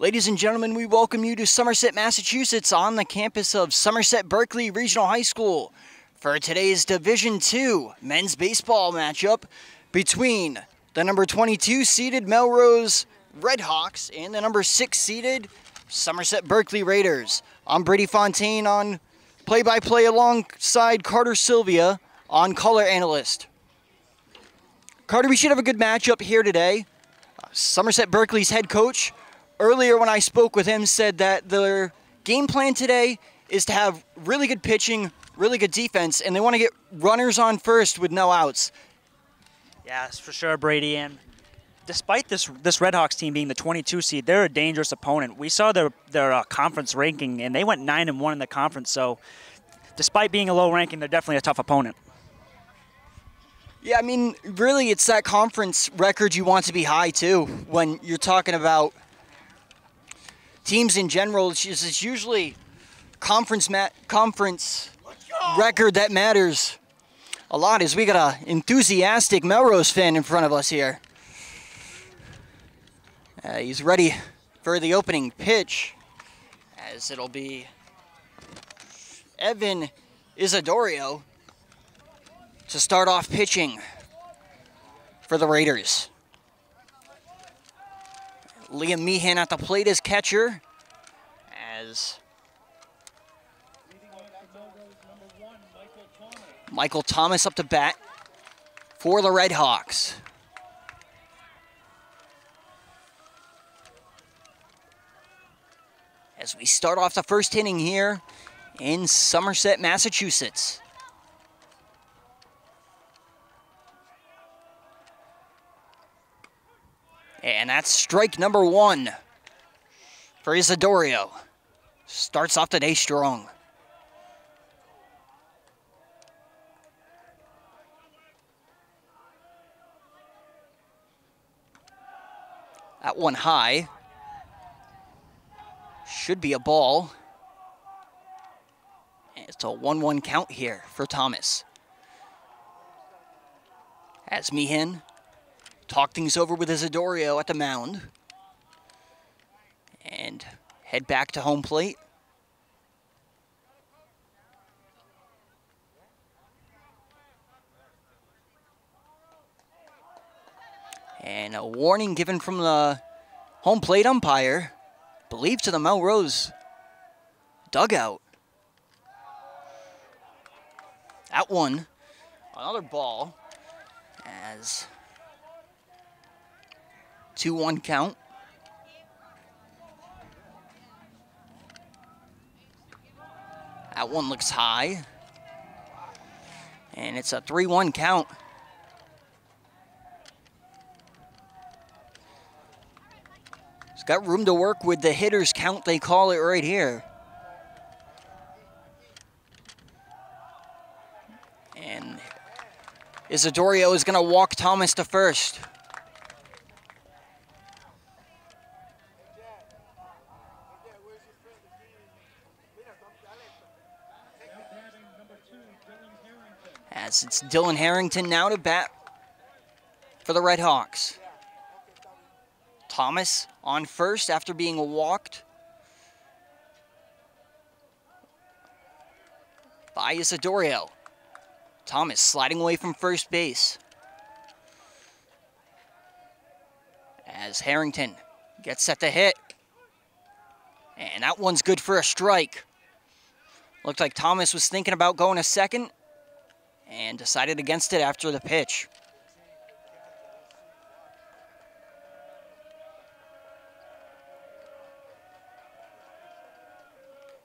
Ladies and gentlemen, we welcome you to Somerset, Massachusetts on the campus of Somerset Berkeley Regional High School for today's Division II men's baseball matchup between the number 22 seeded Melrose Redhawks and the number 6 seeded Somerset Berkeley Raiders. I'm Brady Fontaine on play-by-play alongside Carter Sylvia on color analyst. Carter, we should have a good matchup here today. Somerset Berkeley's head coach, earlier when I spoke with him, said that their game plan today is to have really good pitching, really good defense, and they want to get runners on first with no outs. Yes, for sure, Brady. And despite this Redhawks team being the 22 seed, they're a dangerous opponent. We saw their conference ranking, and they went 9-1 in the conference. So despite being a low ranking, they're definitely a tough opponent. Yeah, I mean, really, it's that conference record you want to be high, too, when you're talking about teams in general. It's usually conference record that matters a lot, as we got an enthusiastic Melrose fan in front of us here. He's ready for the opening pitch, as it'll be Evan Isidorio to start off pitching for the Raiders. Liam Meehan at the plate as catcher, as Michael Thomas up to bat for the Redhawks. As we start off the first inning here in Somerset, Massachusetts. And that's strike number 1 for Isidorio. Starts off the day strong. That one high. Should be a ball. It's a 1-1 count here for Thomas. As Meehan talk things over with Isidorio at the mound. And head back to home plate. And a warning given from the home plate umpire, believed to the Melrose dugout. That one, another ball, as 2-1 count. That one looks high. And it's a 3-1 count. He's got room to work with the hitter's count, they call it right here. And Isidorio is going to walk Thomas to first. As it's Dylan Harrington now to bat for the Redhawks. Thomas on first after being walked by Isidorio. Thomas sliding away from first base. As Harrington gets set to hit. And that one's good for a strike. Looked like Thomas was thinking about going to second and decided against it after the pitch.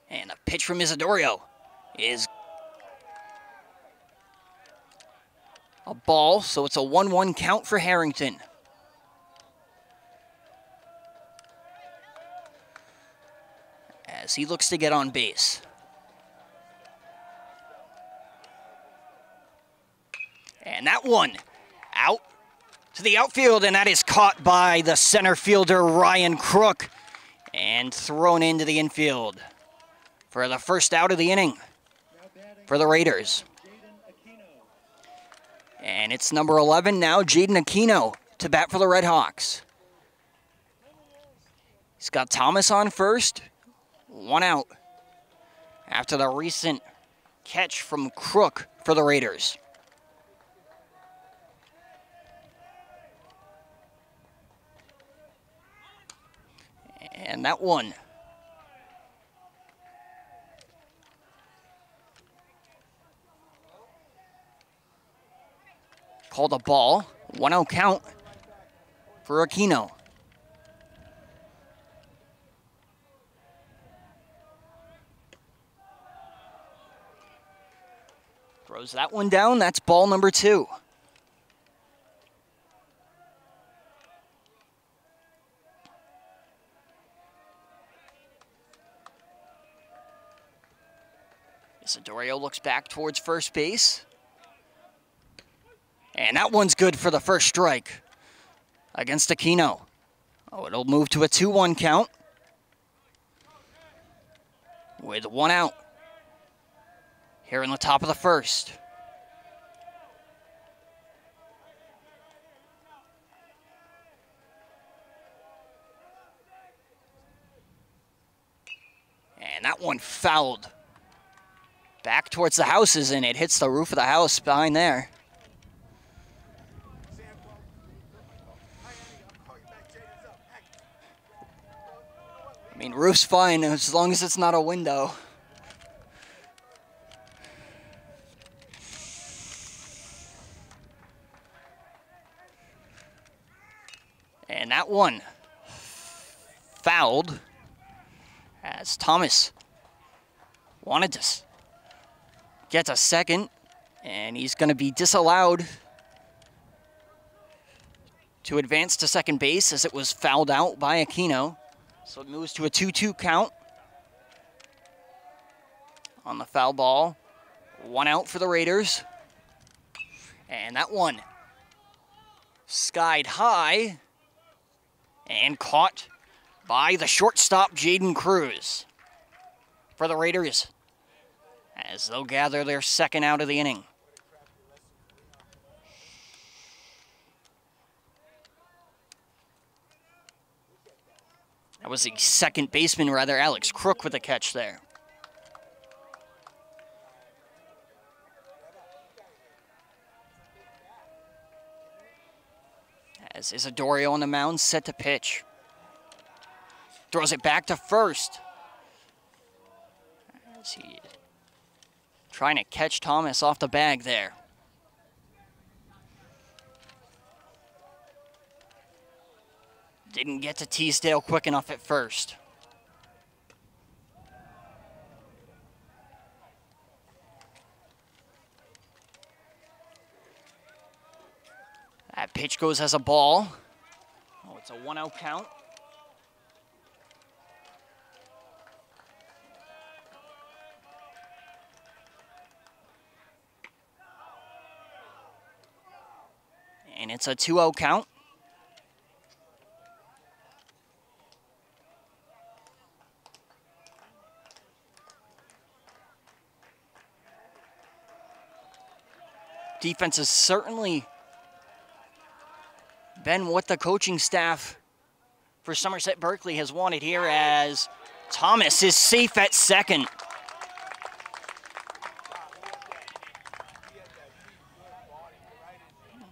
And a pitch from Isidorio is a ball, so it's a 1-1 count for Harrington. As he looks to get on base. And that one out to the outfield, and that is caught by the center fielder, Ryan Crook, and thrown into the infield for the first out of the inning for the Raiders. And it's number 11 now, Jaden Aquino, to bat for the Redhawks. He's got Thomas on first, 1 out after the recent catch from Crook for the Raiders. And that one called a ball, 1 out count for Aquino. Throws that one down, that's ball number 2. Isidorio looks back towards first base. And that one's good for the first strike against Aquino. Oh, it'll move to a 2-1 count with 1 out here in the top of the first. And that one fouled back towards the houses, and it hits the roof of the house behind there. I mean, roof's fine as long as it's not a window. And that one fouled as Thomas wanted to get a second, and he's going to be disallowed to advance to second base as it was fouled out by Aquino. So it moves to a 2-2 count on the foul ball. 1 out for the Raiders. And that one skied high and caught by the shortstop, Jaden Cruz, for the Raiders, as they'll gather their second out of the inning. That was the second baseman, rather, Alex Crook, with a catch there. As Isidorio on the mound, set to pitch. Throws it back to first. As he trying to catch Thomas off the bag there. Didn't get to Teasdale quick enough at first. That pitch goes as a ball. Oh, it's a 1-out count. And it's a 2-0 count. Defense has certainly been what the coaching staff for Somerset Berkeley has wanted here, as Thomas is safe at second.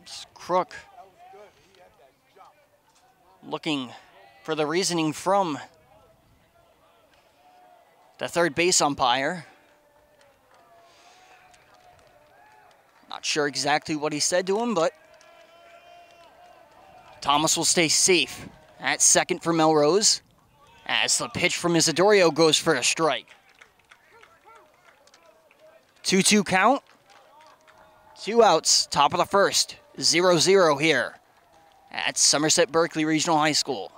It's Crook looking for the reasoning from the third base umpire. Not sure exactly what he said to him, but Thomas will stay safe at second for Melrose, as the pitch from Isidorio goes for a strike. 2-2 count. 2 outs, top of the first. 0-0 here at Somerset Berkeley Regional High School.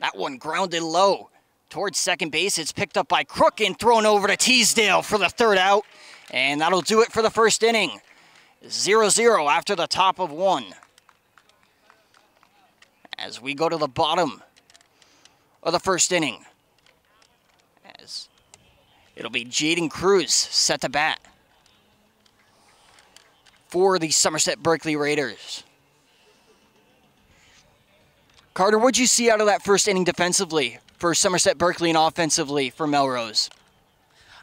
That one grounded low towards second base. It's picked up by Crook and thrown over to Teasdale for the third out. And that'll do it for the first inning. 0-0 after the top of 1. As we go to the bottom of the first inning, as it'll be Jaden Cruz set to bat. for the Somerset Berkeley Raiders. Carter, what'd you see out of that first inning defensively for Somerset Berkeley and offensively for Melrose?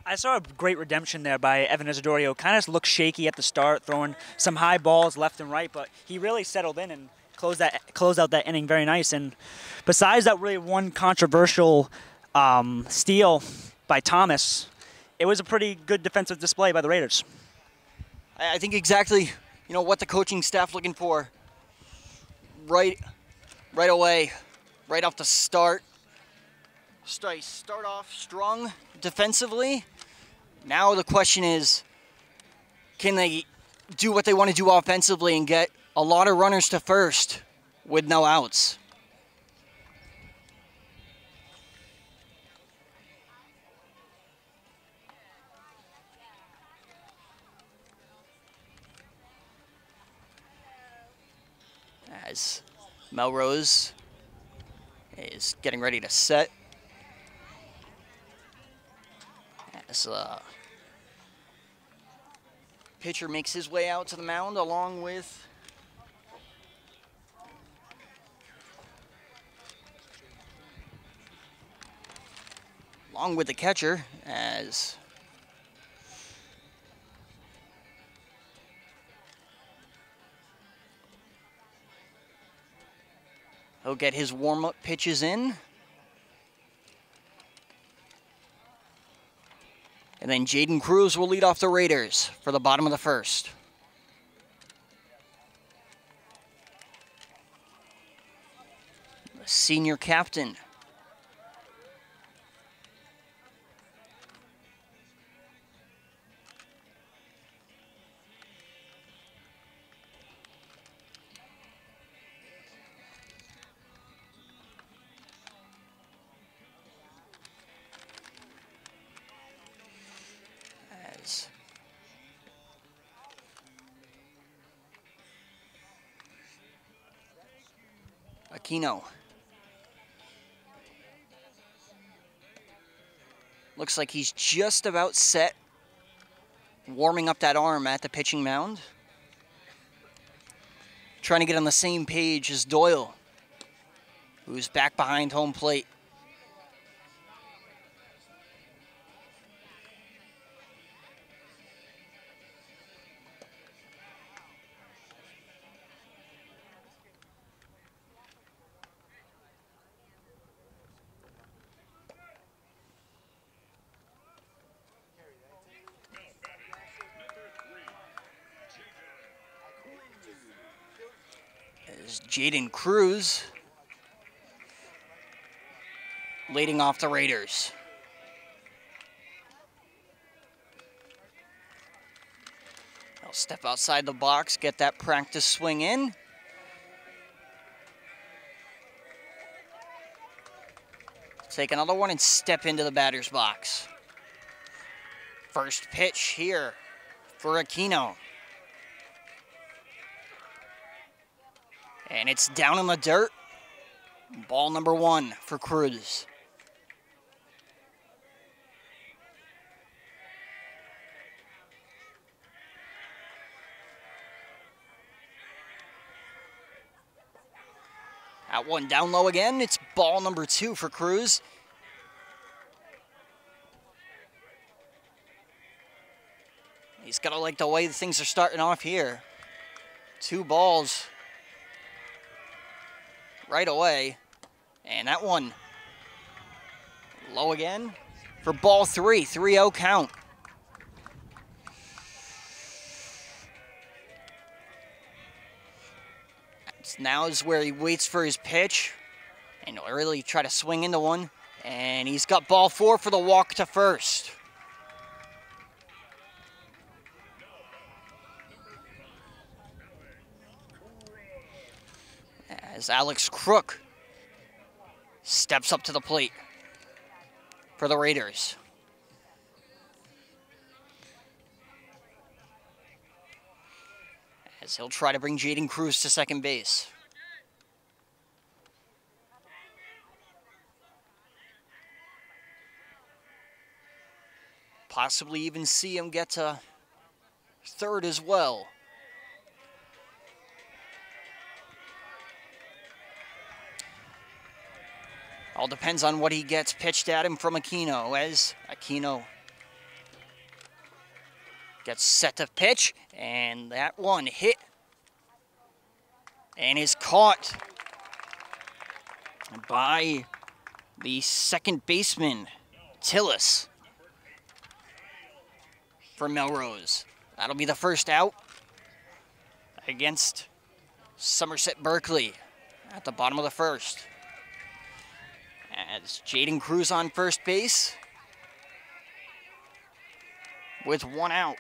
I saw a great redemption there by Evan Isidorio. Kind of looked shaky at the start, throwing some high balls left and right, but he really settled in and closed out that inning very nice. And besides that really one controversial steal by Thomas, it was a pretty good defensive display by the Raiders. I think exactly, what the coaching staff looking for right away, right off the start. Start off strong defensively. Now the question is, can they do what they want to do offensively and get a lot of runners to first with no outs? As Melrose is getting ready to set. As pitcher makes his way out to the mound along with the catcher, as he'll get his warm-up pitches in. And then Jaden Cruz will lead off the Raiders for the bottom of the first. The senior captain. Aquino. Looks like he's just about set, warming up that arm at the pitching mound. Trying to get on the same page as Doyle, who's back behind home plate. Jaden Cruz leading off the Raiders. They'll step outside the box, get that practice swing in. Take another one and step into the batter's box. First pitch here for Aquino. And it's down in the dirt. Ball number 1 for Cruz. That one down low again. It's ball number 2 for Cruz. He's got to like the way things are starting off here. 2 balls right away. And that one low again for ball 3, 3-0 count. Now is where he waits for his pitch and he'll really try to swing into one. And he's got ball 4 for the walk to first. As Alex Crook steps up to the plate for the Raiders. As he'll try to bring Jaden Cruz to second base. Possibly even see him get to third as well. All depends on what he gets pitched at him from Aquino, as Aquino gets set to pitch, and that one hit and is caught by the second baseman, Tillis, for Melrose. That'll be the first out against Somerset Berkeley at the bottom of the first. As Jaden Cruz on first base with one out.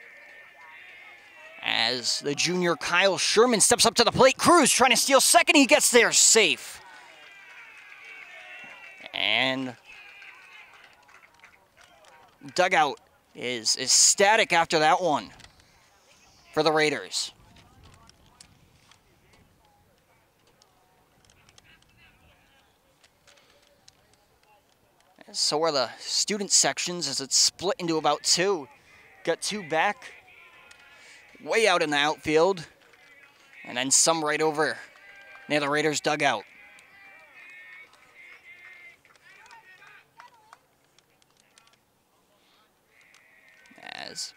As the junior Kyle Sherman steps up to the plate. Cruz trying to steal second. He gets there safe. And dugout is static after that one for the Raiders. And so are the student sections as it's split into about two. Got two back, way out in the outfield, and then some right over near the Raiders dugout. As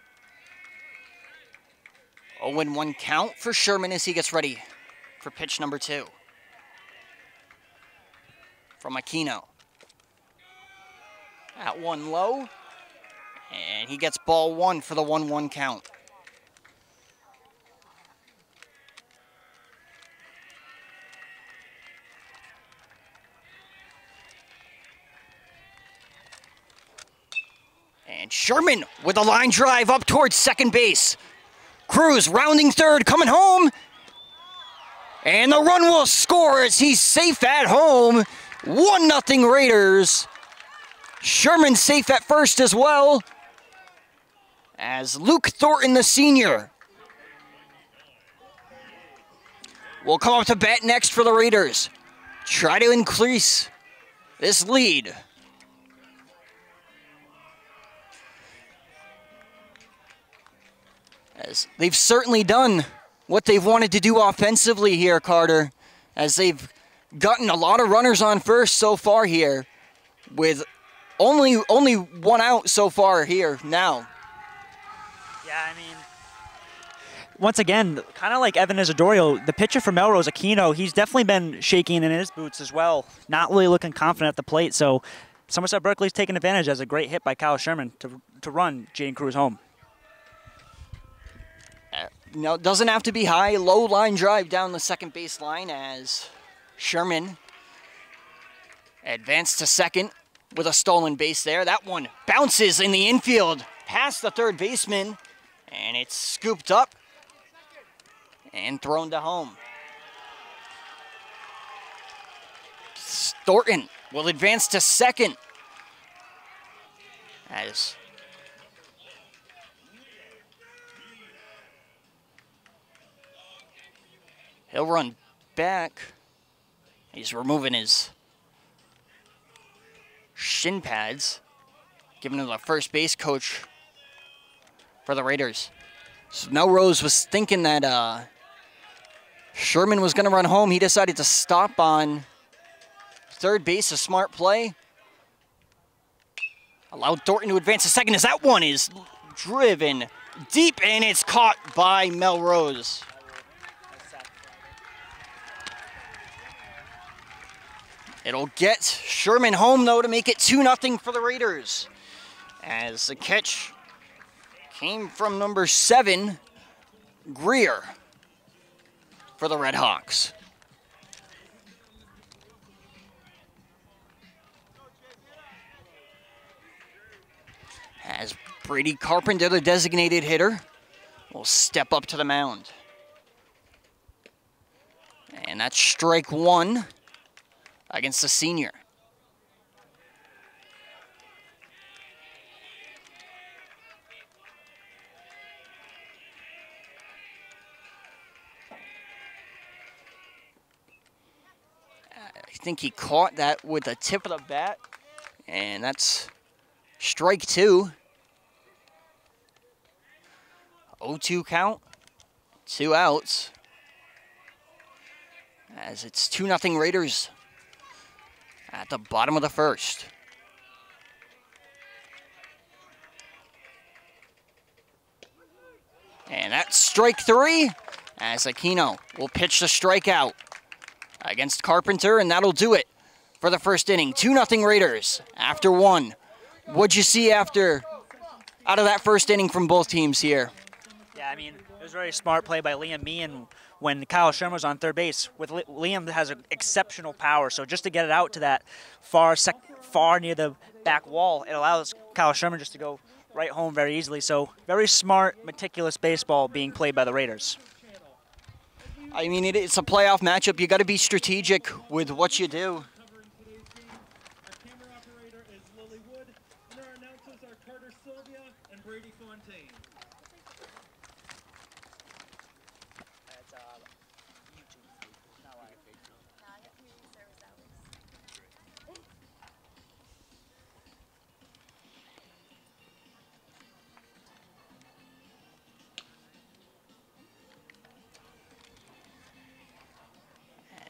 0-1 count for Sherman as he gets ready for pitch number 2 from Aquino. At one low, and he gets ball 1 for the 1-1 count. And Sherman with a line drive up towards second base. Cruz rounding third, coming home. And the run will score as he's safe at home. 1-0 Raiders. Sherman safe at first as well. As Luke Thornton, the senior, will come up to bat next for the Raiders. Try to increase this lead. As they've certainly done what they've wanted to do offensively here, Carter, as they've gotten a lot of runners on first so far here, with only one out so far here now. Yeah, I mean, once again, kind of like Evan Isidorio, the pitcher for Melrose, Aquino, he's definitely been shaking in his boots as well, not really looking confident at the plate. So Somerset Berkeley's taking advantage as a great hit by Kyle Sherman to run Jaden Cruz home. No, it doesn't have to be high. Low line drive down the second base line as Sherman advanced to second with a stolen base there. That one bounces in the infield past the third baseman, and it's scooped up and thrown to home. Thornton will advance to second as he'll run back. He's removing his shin pads, giving him the first base coach for the Raiders. So Melrose was thinking that Sherman was going to run home. He decided to stop on third base, a smart play. Allowed Thornton to advance to second as that one is driven deep, and it's caught by Melrose. It'll get Sherman home, though, to make it 2-0 for the Raiders. As the catch came from number 7, Greer, for the Redhawks. As Brady Carpenter, the designated hitter, will step up to the mound. And that's strike 1. Against the senior. I think he caught that with the tip of the bat, and that's strike 2. 0-2 count, 2 outs. As it's 2-0 Raiders at the bottom of the first. And that's strike 3 as Aquino will pitch the strikeout against Carpenter, and that'll do it for the first inning. 2-0 Raiders after 1. What'd you see out of that first inning from both teams here? Yeah, I mean, it was a very smart play by Liam Meehan when Kyle Sherman was on third base. Liam has an exceptional power, so just to get it out to that far near the back wall, it allows Kyle Sherman just to go right home very easily. So very smart, meticulous baseball being played by the Raiders. I mean, it's a playoff matchup. You got to be strategic with what you do.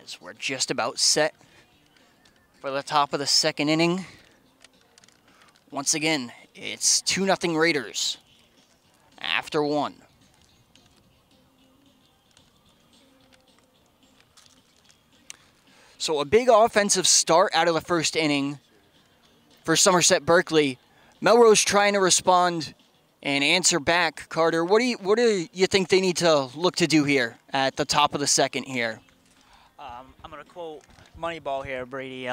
As we're just about set for the top of the second inning. Once again, it's 2-0 Raiders after 1. So a big offensive start out of the first inning for Somerset Berkeley. Melrose trying to respond and answer back. Carter, what do you think they need to look to do here at the top of the second here? I'm going to quote Moneyball here, Brady.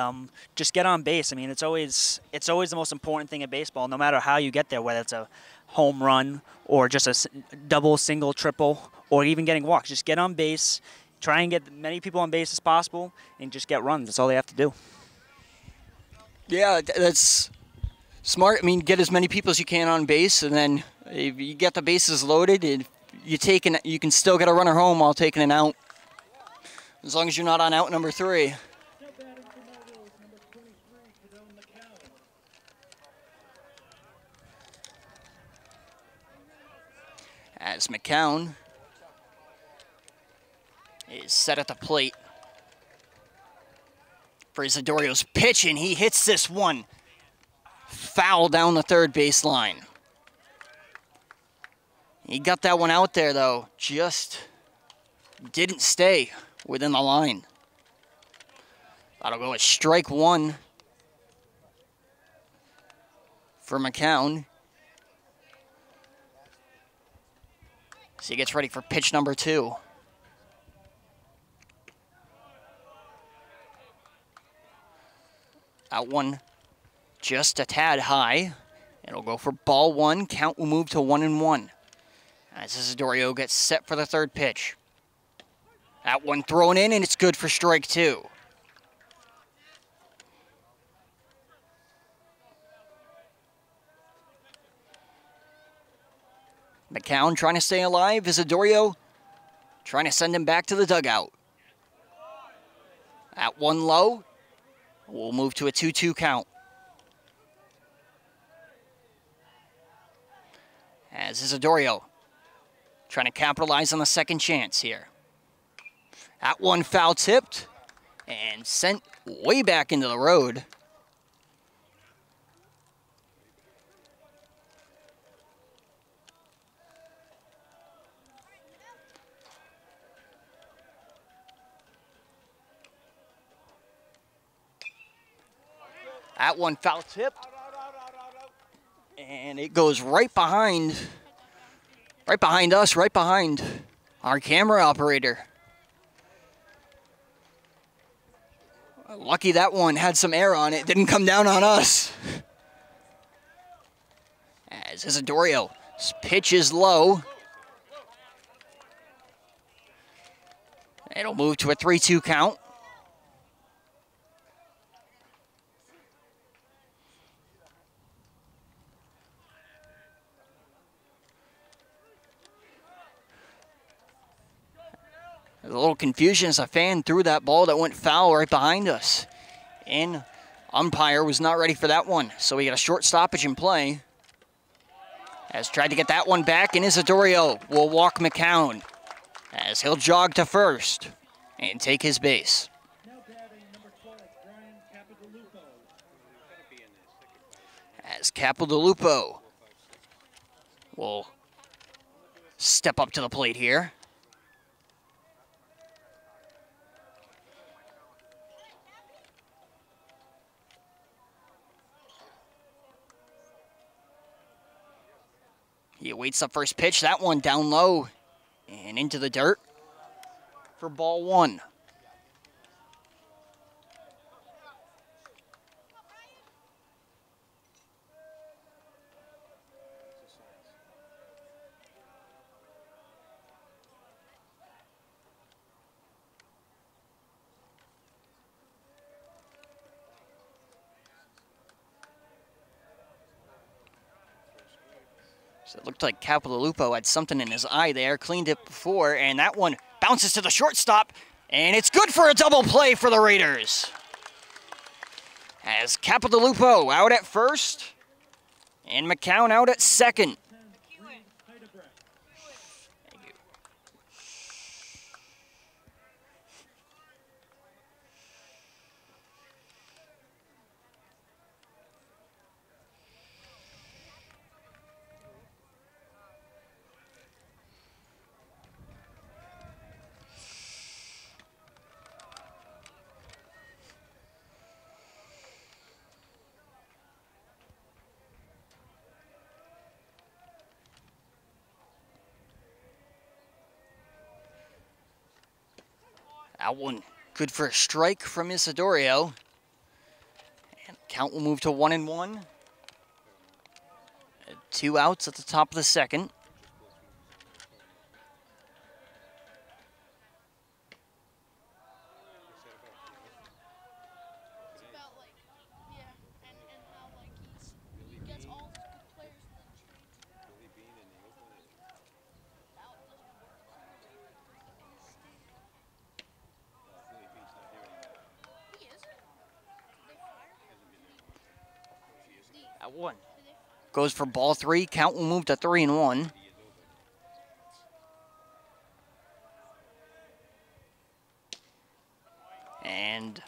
Just get on base. I mean, it's always the most important thing in baseball, no matter how you get there, whether it's a home run or just a double, single, triple, or even getting walks. Just get on base, try and get as many people on base as possible, and just get runs. That's all they have to do. Yeah, that's smart. I mean, get as many people as you can on base, and then if you get the bases loaded, and you can still get a runner home while taking an out. As long as you're not on out number 3. As McCown is set at the plate for Isidorio's pitch, and he hits this one foul down the third baseline. He got that one out there, though, just didn't stay within the line. That'll go as strike 1 for McCown. So he gets ready for pitch number 2. Out one just a tad high. It'll go for ball 1. Count will move to 1-1. As Isidorio gets set for the third pitch. That one thrown in, and it's good for strike 2. McCown trying to stay alive. Isidorio trying to send him back to the dugout. At one low, we'll move to a 2-2 count. As Isidorio trying to capitalize on the second chance here. That one foul tipped and sent way back into the road. That one foul tipped. And it goes right behind us, right behind our camera operator. Lucky that one had some air on it, didn't come down on us. As Isidorio's pitch is low. It'll move to a 3-2 count. There's a little confusion as a fan threw that ball that went foul right behind us. And umpire was not ready for that one, so we got a short stoppage in play. As tried to get that one back, and Isidorio will walk McCown as he'll jog to first and take his base. Now batting number 12, Brian Capitaluzzi. as Capidalupo will step up to the plate here. He awaits the first pitch. That one down low and into the dirt for ball one. So it looked like Capidalupo had something in his eye there, cleaned it before, and that one bounces to the shortstop, and it's good for a double play for the Raiders. As Capidalupo out at first, and McCown out at second. That one good for a strike from Isidorio. And count will move to 1-1. 2 outs at the top of the second. That one goes for ball 3. Count will move to 3-1. And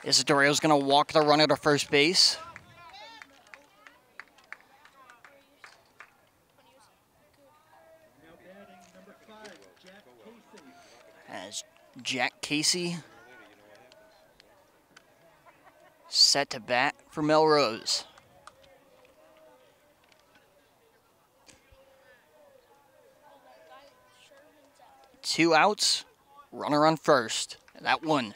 Isidorio's going to walk the runner to first base. As Jack Casey set to bat for Melrose. Two outs, runner on first. That one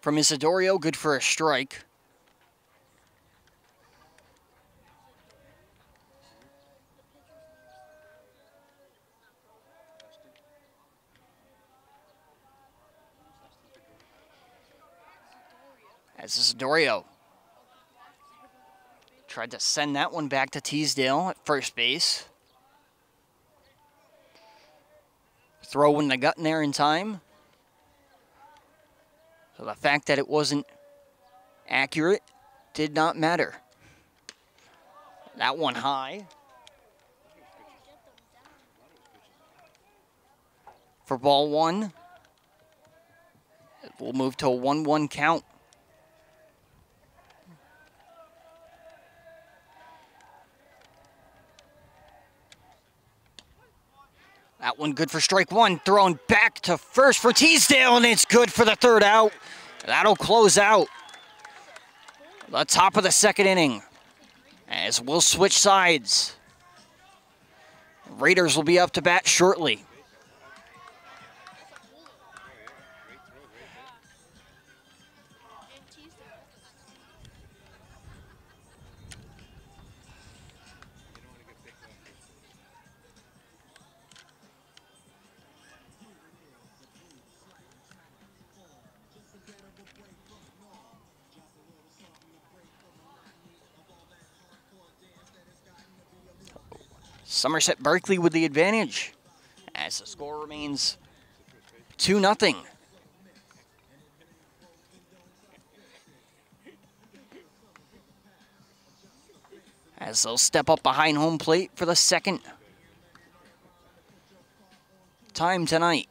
from Isidorio, good for a strike. As Isidorio tried to send that one back to Teasdale at first base. Throw in the gut in there in time. So the fact that it wasn't accurate did not matter. That one high. For ball 1. We'll move to a 1-1 count. That one good for strike 1, thrown back to first for Teasdale, and it's good for the third out. That'll close out the top of the second inning, as we'll switch sides. Raiders will be up to bat shortly. Somerset Berkeley with the advantage as the score remains 2-0. As they'll step up behind home plate for the second time tonight.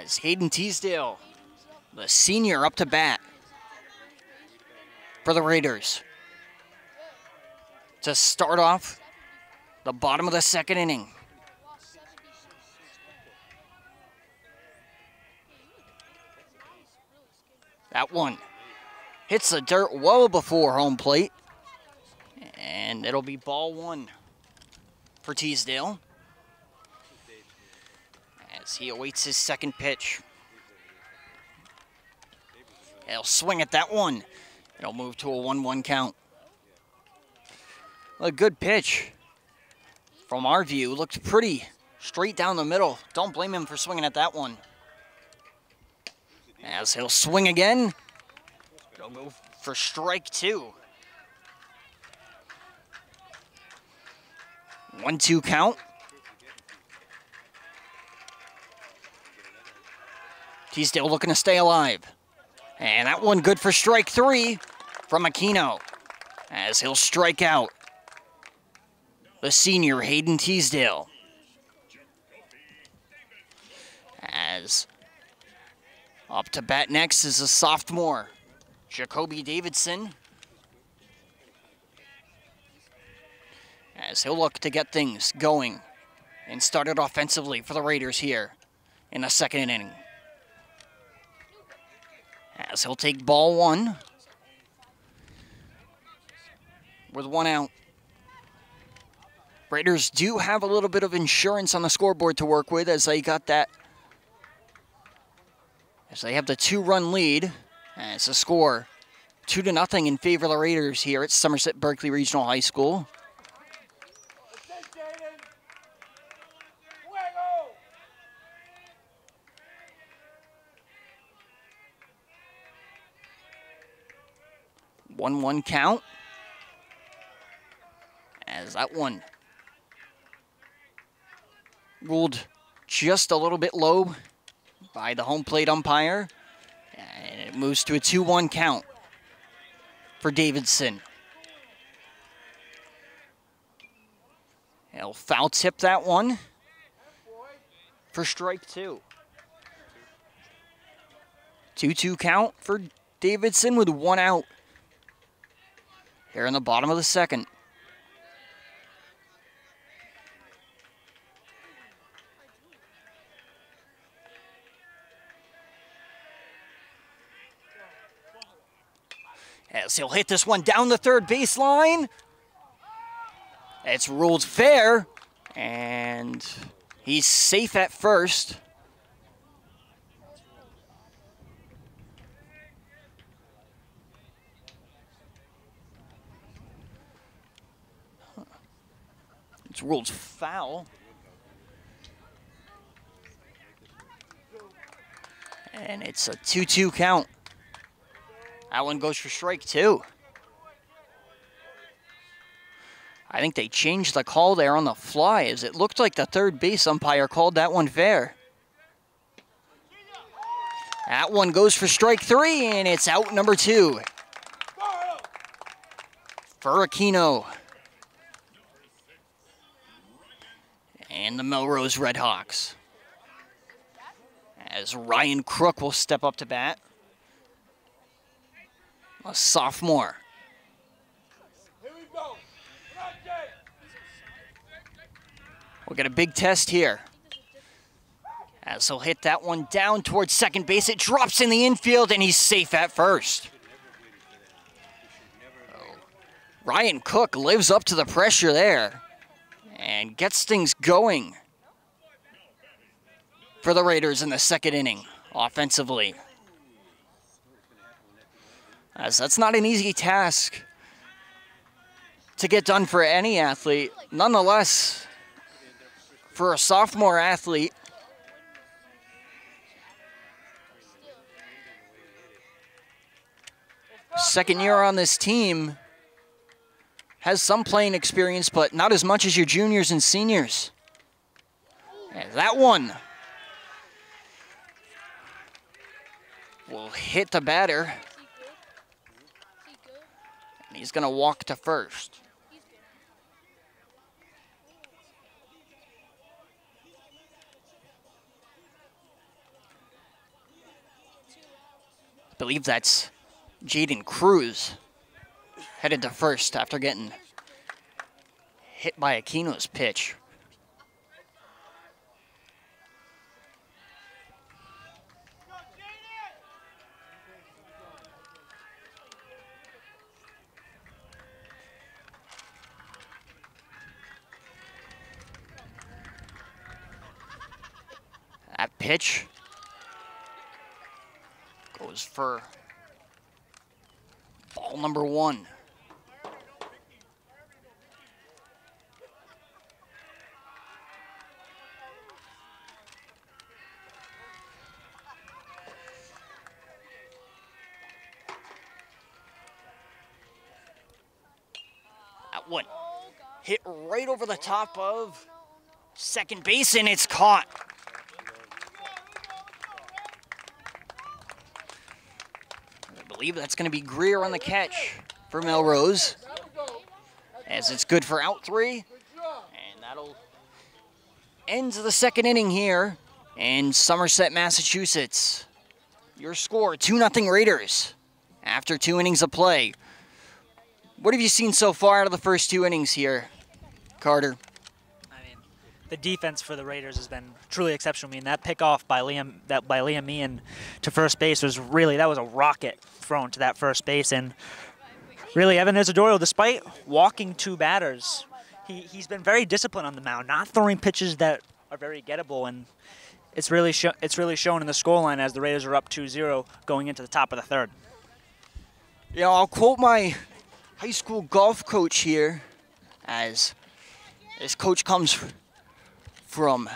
As Hayden Teasdale, the senior, up to bat for the Raiders to start off the bottom of the second inning. That one hits the dirt well before home plate, and it'll be ball one for Teasdale as he awaits his second pitch. He'll swing at that one. It'll move to a 1-1 count. A good pitch from our view. Looked pretty straight down the middle. Don't blame him for swinging at that one. As he'll swing again. It'll go for strike two. 1-2 count. Teasdale looking to stay alive. And that one good for strike three from Aquino as he'll strike out the senior Hayden Teasdale. As up to bat next is a sophomore, Jacoby Davidson. As he'll look to get things going and start it offensively for the Raiders here in the second inning. As he'll take ball one with one out. Raiders do have a little bit of insurance on the scoreboard to work with as they got that, as they have the 2-run lead. As the score 2-0 in favor of the Raiders here at Somerset Berkeley Regional High School. One count. As that one ruled just a little bit low by the home plate umpire. And it moves to a 2-1 count for Davidson. He'll foul tip that one for strike two. 2-2 count for Davidson with one out here in the bottom of the second. As he'll hit this one down the third baseline. It's ruled fair, and he's safe at first. It's ruled foul. And it's a 2-2 count. That one goes for strike two. I think they changed the call there on the fly, as it looked like the third base umpire called that one fair. That one goes for strike three, and it's out number two for Aquino and the Melrose Redhawks. As Ryan Crook will step up to bat. A sophomore. We'll get a big test here. As he'll hit that one down towards second base. It drops in the infield, and he's safe at first. Ryan Cook lives up to the pressure there and gets things going for the Raiders in the second inning offensively. As that's not an easy task to get done for any athlete. Nonetheless, for a sophomore athlete, second year on this team, has some playing experience, but not as much as your juniors and seniors. And that one will hit the batter. And he's going to walk to first. I believe that's Jaden Cruz headed to first after getting hit by Aquino's pitch. That pitch goes for ball number 1. That one hit right over the top of second base, and it's caught. I believe that's going to be Greer on the catch for Melrose, as it's good for out 3, and that'll end the second inning here in Somerset, Massachusetts. Your score, 2-0 Raiders after 2 innings of play. What have you seen so far out of the first 2 innings here, Carter? I mean, the defense for the Raiders has been truly exceptional. I mean, that pickoff by Liam Meehan to first base was really, that was a rocket thrown to that first base. And really, Evan Isidoro, despite walking 2 batters, he's been very disciplined on the mound, not throwing pitches that are very gettable. And it's really shown in the scoreline as the Raiders are up 2-0 going into the top of the 3rd. You know, I'll quote my high school golf coach here, as this coach comes from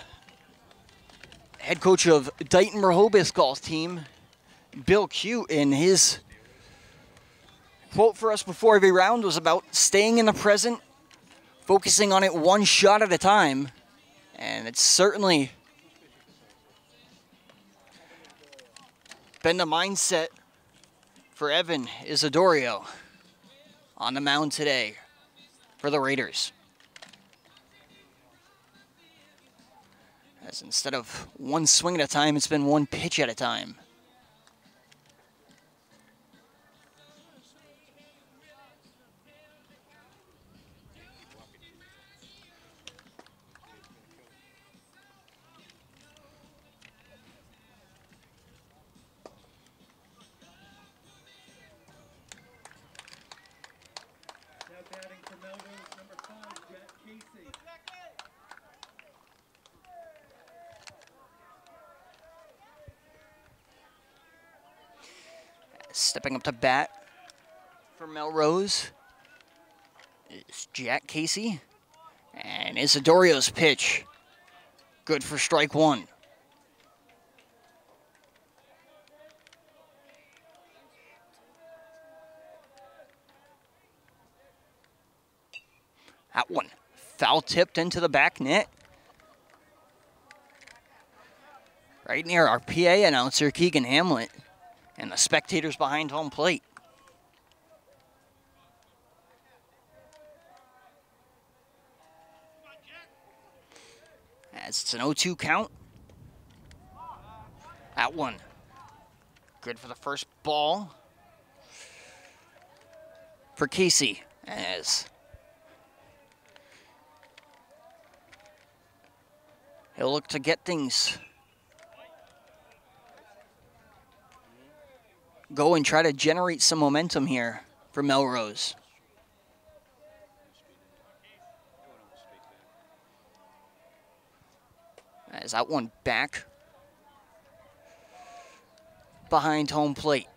head coach of Dighton Rehoboth golf team, Bill Cute, and his quote for us before every round was about staying in the present, focusing on it one shot at a time, and it's certainly been the mindset for Evan Isidoro on the mound today for the Raiders. As instead of one swing at a time, it's been one pitch at a time. Stepping up to bat for Melrose is Jack Casey. And Isidoro's pitch, good for strike 1. That one foul tipped into the back net. Right near our PA announcer, Keegan Hamlet, and the spectators behind home plate. As it's an 0-2 count. That one, good for the first ball for Casey, as he'll look to get things go and try to generate some momentum here for Melrose. As that one back behind home plate.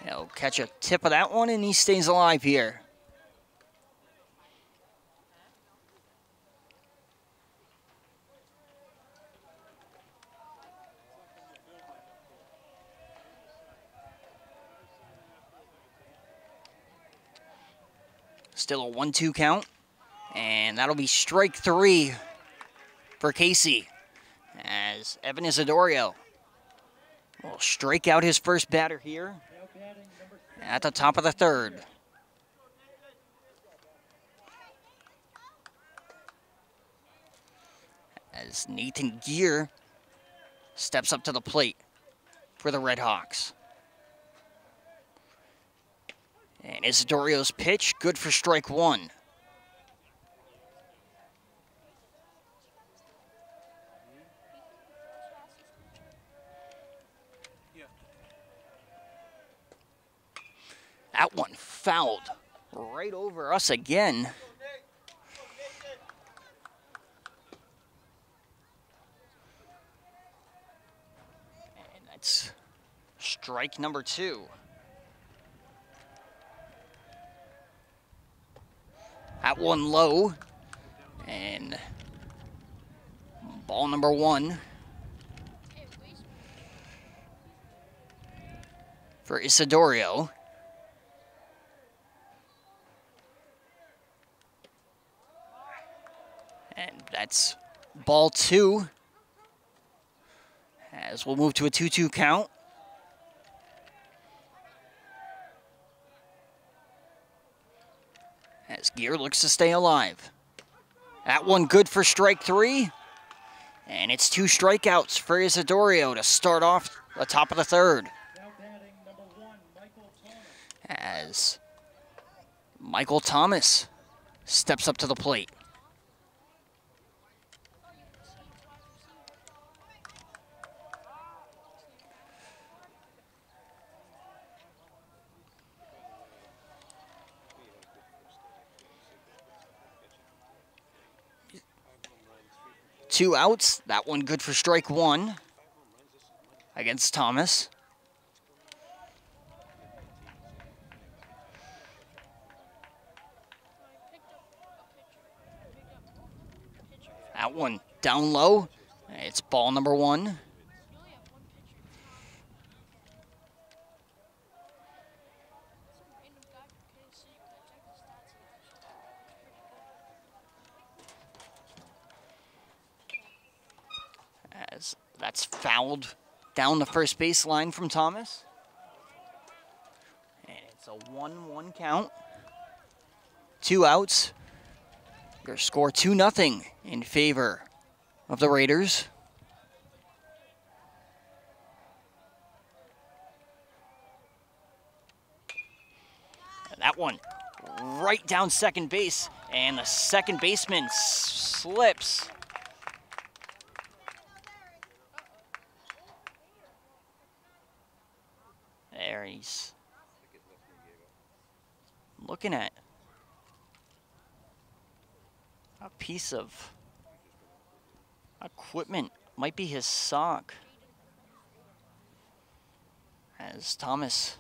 He'll catch a tip of that one, and he stays alive here. Still a 1-2 count, and that'll be strike 3 for Casey, as Evan Isidoro will strike out his first batter here at the top of the 3rd. As Nathan Gear steps up to the plate for the Red Hawks. And Isidorio's pitch, good for strike one. That one fouled right over us again. And that's strike number two. That one low. And ball number one for Isidorio. And that's ball two, as we'll move to a 2-2 count. As Gear looks to stay alive. That one good for strike three. And it's 2 strikeouts for Isidorio to start off the top of the third. As Michael Thomas steps up to the plate. Two outs, that one good for strike one against Thomas. That one down low, it's ball number one. As that's fouled down the first base line from Thomas. And it's a 1-1 count. 2 outs. Your score 2-0 in favor of the Raiders. And that one right down second base, and the second baseman slips. There, he's looking at a piece of equipment. Might be his sock. As Thomas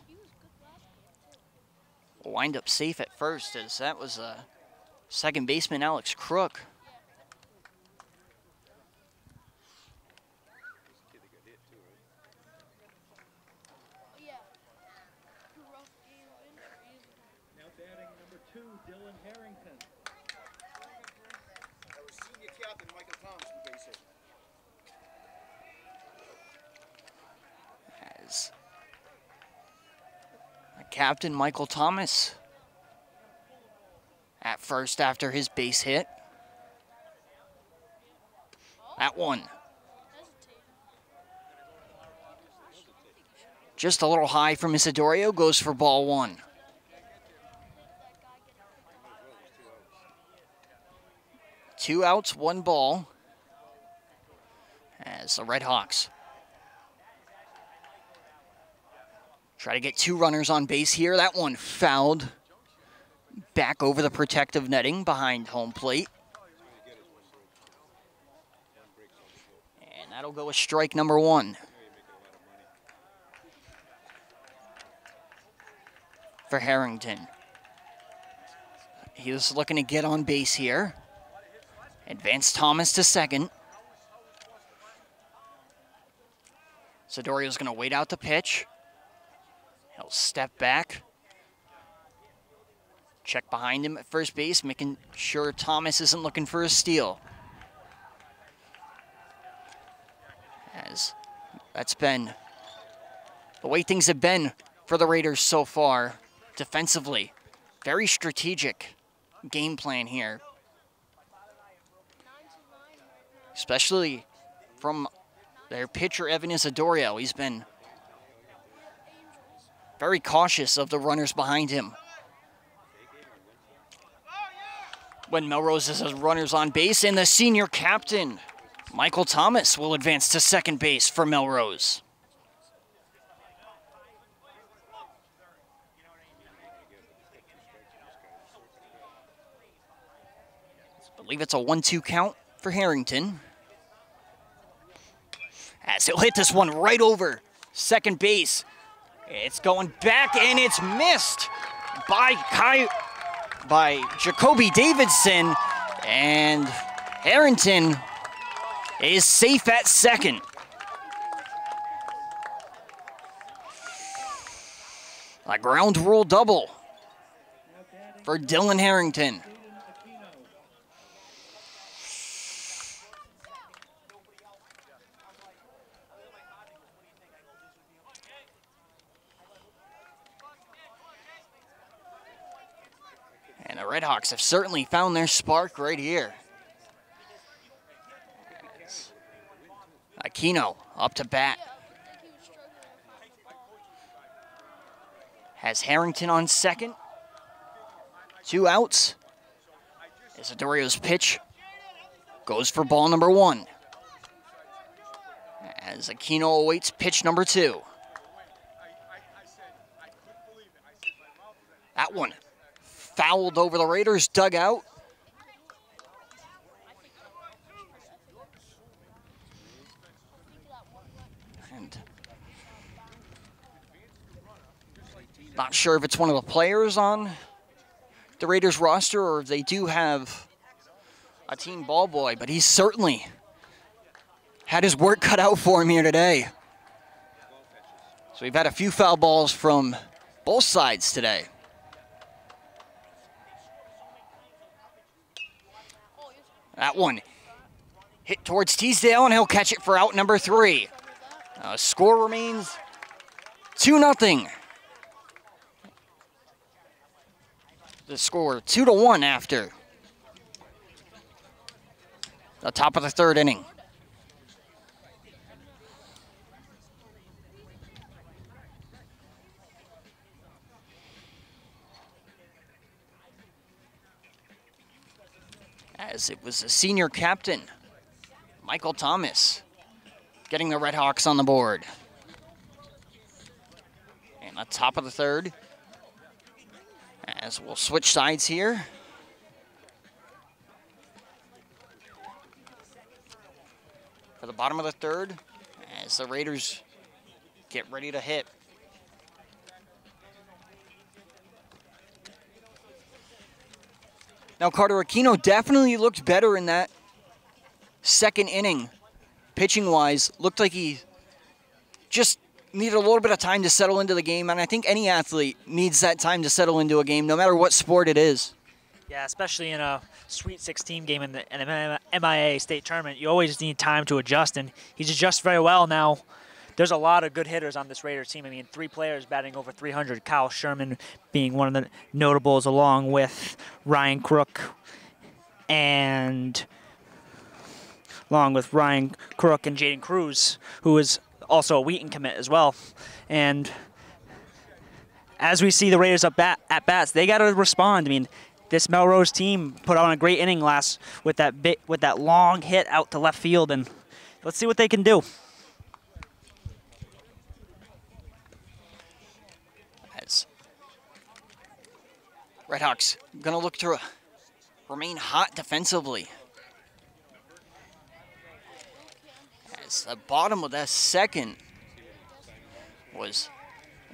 will wind up safe at first, as that was second baseman Alex Crook. As Captain Michael Thomas at first after his base hit. That one just a little high from Isidorio, goes for ball one. Two outs, 1 ball, as the Red Hawks try to get 2 runners on base here. That one fouled back over the protective netting behind home plate. And that'll go with strike number 1. For Harrington. He was looking to get on base here. Advance Thomas to second. Isidorio's going to wait out the pitch. He'll step back. Check behind him at first base, making sure Thomas isn't looking for a steal. As that's been the way things have been for the Raiders so far. Defensively, very strategic game plan here. Especially from their pitcher, Evan Isidorio. He's been very cautious of the runners behind him. When Melrose has runners on base, and the senior captain, Michael Thomas, will advance to second base for Melrose. I believe it's a 1-2 count for Harrington. As he'll hit this one right over second base. It's going back, and it's missed by Jacoby Davidson, and Harrington is safe at second. A ground rule double for Dylan Harrington. And the Redhawks have certainly found their spark right here. Aquino up to bat. Has Harrington on second. 2 outs. Isidorio's pitch goes for ball number 1. As Aquino awaits pitch number 2. That one fouled over the Raiders' dugout. And not sure if it's one of the players on the Raiders roster or if they do have a team ball boy, but he's certainly had his work cut out for him here today. So we've had a few foul balls from both sides today. That one hit towards Teasdale, and he'll catch it for out number 3. Score remains 2-0. The score 2-1 after the top of the 3rd inning. As it was the senior captain, Michael Thomas, getting the Redhawks on the board. And the top of the 3rd, as we'll switch sides here. For the bottom of the 3rd, as the Raiders get ready to hit. Now, Carter, Aquino definitely looked better in that 2nd inning, pitching-wise. Looked like he just needed a little bit of time to settle into the game, and I think any athlete needs that time to settle into a game, no matter what sport it is. Yeah, especially in a Sweet 16 game in the MIA state tournament, you always need time to adjust, and he's adjusted very well now. There's a lot of good hitters on this Raiders team. I mean, 3 players batting over 300. Kyle Sherman being one of the notables, along with Ryan Crook and Jaden Cruz, who is also a Wheaton commit as well. And as we see the Raiders at bats, they got to respond. I mean, this Melrose team put on a great inning last with that long hit out to left field, and let's see what they can do. Redhawks going to look to remain hot defensively. As the bottom of that 2nd was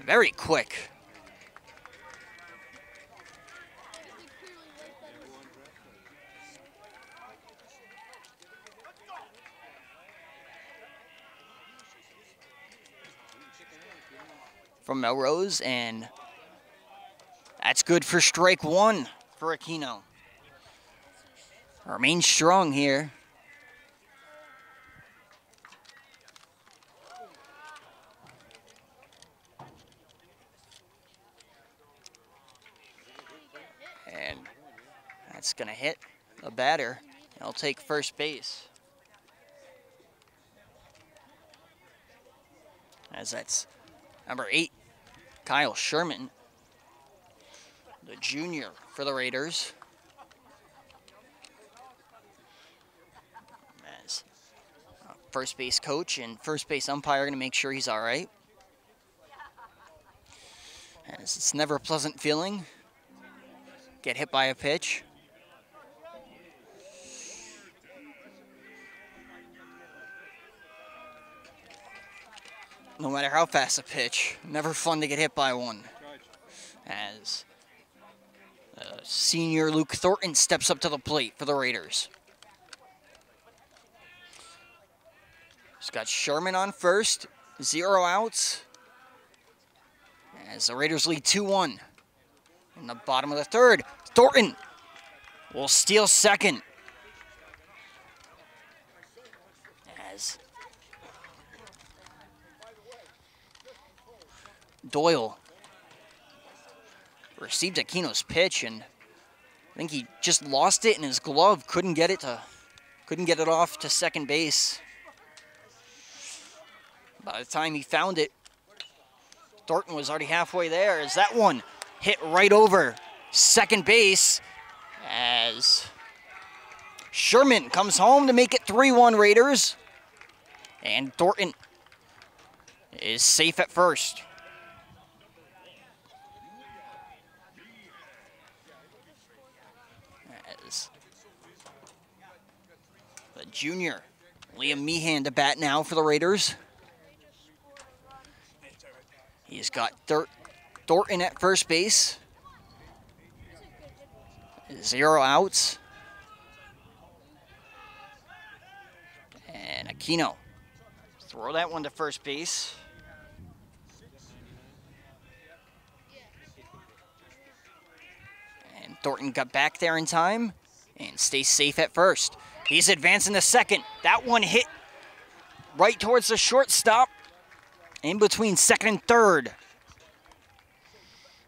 very quick. From Melrose, and that's good for strike 1 for Aquino. Remain strong here. And that's going to hit the batter. He'll take first base. as that's number 8, Kyle Sherman, the junior for the Raiders. As first base coach and first base umpire are going to make sure he's all right. As it's never a pleasant feeling. Get hit by a pitch. No matter how fast a pitch, never fun to get hit by one. As senior Luke Thornton steps up to the plate for the Raiders. He's got Sherman on first, 0 outs. As the Raiders lead 2-1. In the bottom of the third, Thornton will steal second. As Doyle received Aquino's pitch, and I think he just lost it in his glove. Couldn't get it off to second base. By the time he found it, Thornton was already halfway there. As that one hit right over second base, as Sherman comes home to make it 3-1 Raiders, and Thornton is safe at first. As the junior Liam Meehan to bat now for the Raiders. He's got Thornton at first base. 0 outs. And Aquino. Throw that one to first base. And Thornton got back there in time and stays safe at first. He's advancing to second. That one hit right towards the shortstop. In between second and third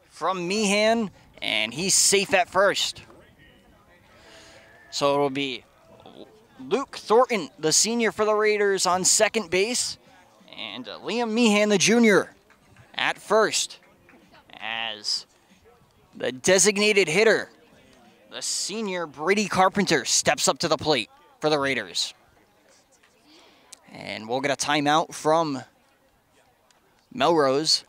from Meehan, and he's safe at first. So it'll be Luke Thornton, the senior for the Raiders, on second base, and Liam Meehan, the junior, at first, as the designated hitter, the senior Brady Carpenter, steps up to the plate for the Raiders. And we'll get a timeout from Melrose.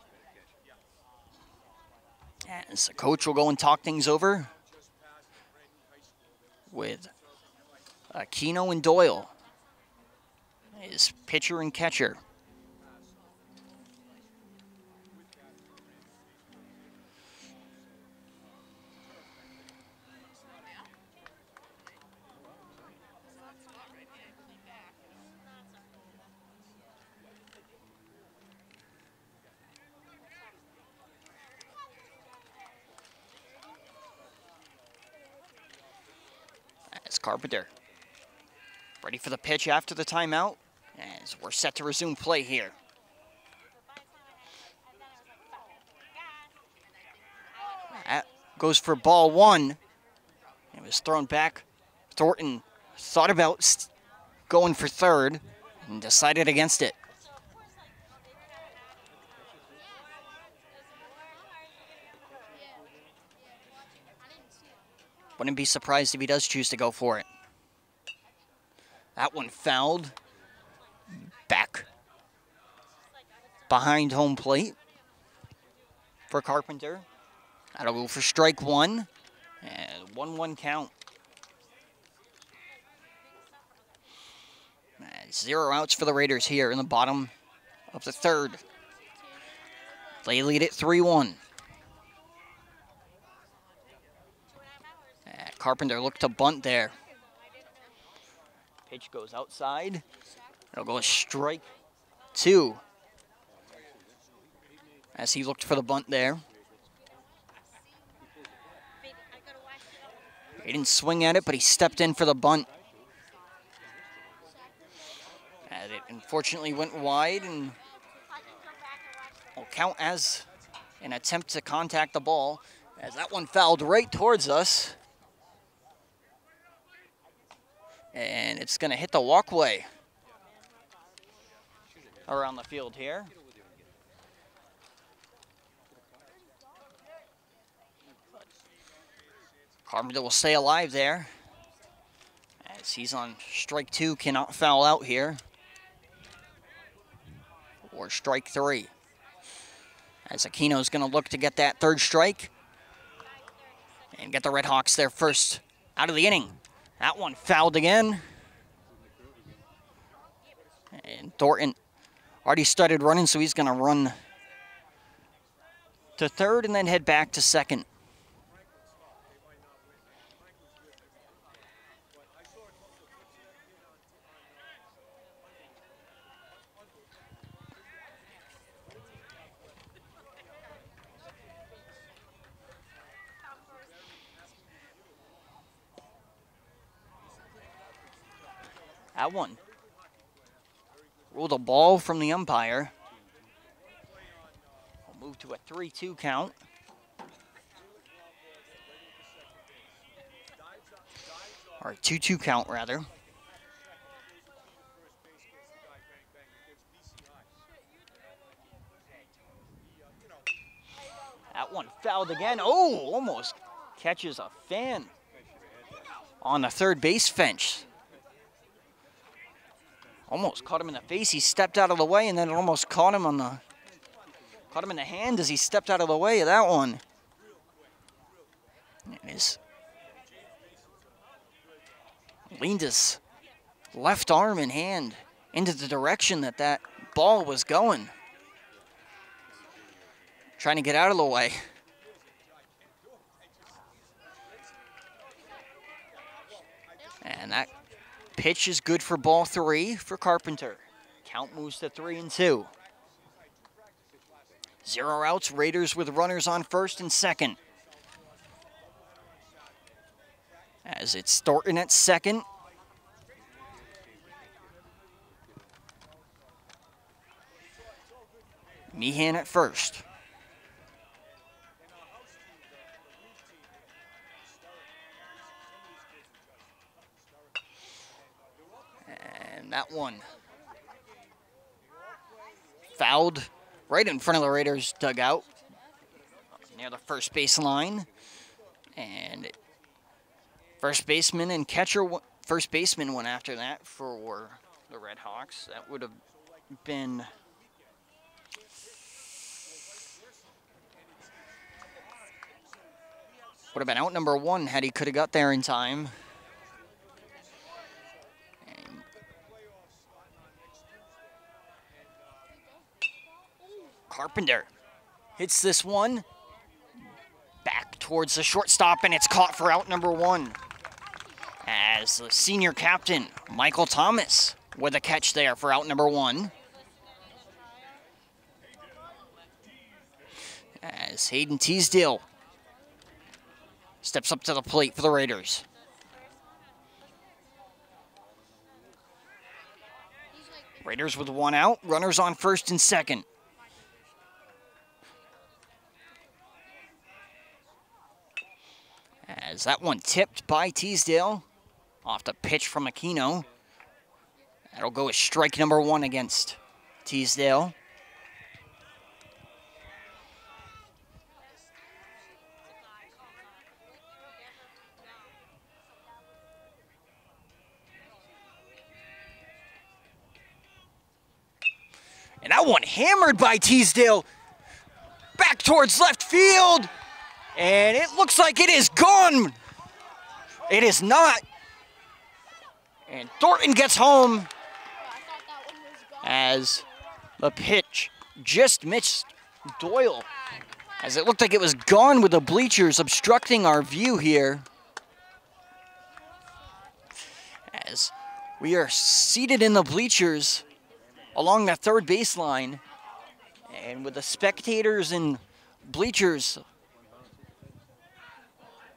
As the coach will go and talk things over with Aquino and Doyle, his pitcher and catcher. Carpenter ready for the pitch after the timeout, as we're set to resume play here. That goes for ball 1. It was thrown back. Thornton thought about going for third and decided against it. Wouldn't be surprised if he does choose to go for it. That one fouled back behind home plate for Carpenter. That'll go for strike 1 and 1-1 count. 0 outs for the Raiders here in the bottom of the third. They lead it 3-1. Carpenter looked to bunt there. Pitch goes outside. It'll go strike 2. As he looked for the bunt there. He didn't swing at it, but he stepped in for the bunt. And it unfortunately went wide and will count as an attempt to contact the ball, as that one fouled right towards us. And it's going to hit the walkway around the field here. Carpenter will stay alive there, as he's on strike 2, cannot foul out here. Or strike 3. As Aquino's going to look to get that third strike and get the Red Hawks their first out of the inning. That one fouled again. And Thornton already started running, so he's going to run to third and then head back to second. That one ruled a ball from the umpire. We'll move to a 3-2 count. Or a 2-2 count, rather. That one fouled again. Oh, almost catches a fan on the third base fence. Almost caught him in the face. He stepped out of the way, and then it almost caught him in the hand as he stepped out of the way of that one. It is leaned his left arm and hand into the direction that that ball was going. Trying to get out of the way. And that pitch is good for ball 3 for Carpenter. Count moves to 3-2. 0 outs, Raiders with runners on first and second. As it's Thornton at second. Meehan at first. And that one fouled right in front of the Raiders dugout near the first base line. And first baseman and catcher, first baseman went after that for the Red Hawks. That would have been out number 1 had he could have got there in time. And Carpenter hits this one back towards the shortstop, and it's caught for out number 1. As the senior captain, Michael Thomas, with a catch there for out number 1. As Hayden Teasdale steps up to the plate for the Raiders. Raiders with 1 out, runners on first and second. As that one tipped by Teasdale off the pitch from Aquino. That'll go as strike number 1 against Teasdale. And that one hammered by Teasdale back towards left field. And it looks like it is gone. It is not. And Thornton gets home as the pitch just missed Doyle, as it looked like it was gone with the bleachers obstructing our view here. As we are seated in the bleachers along the third baseline, and with the spectators and bleachers,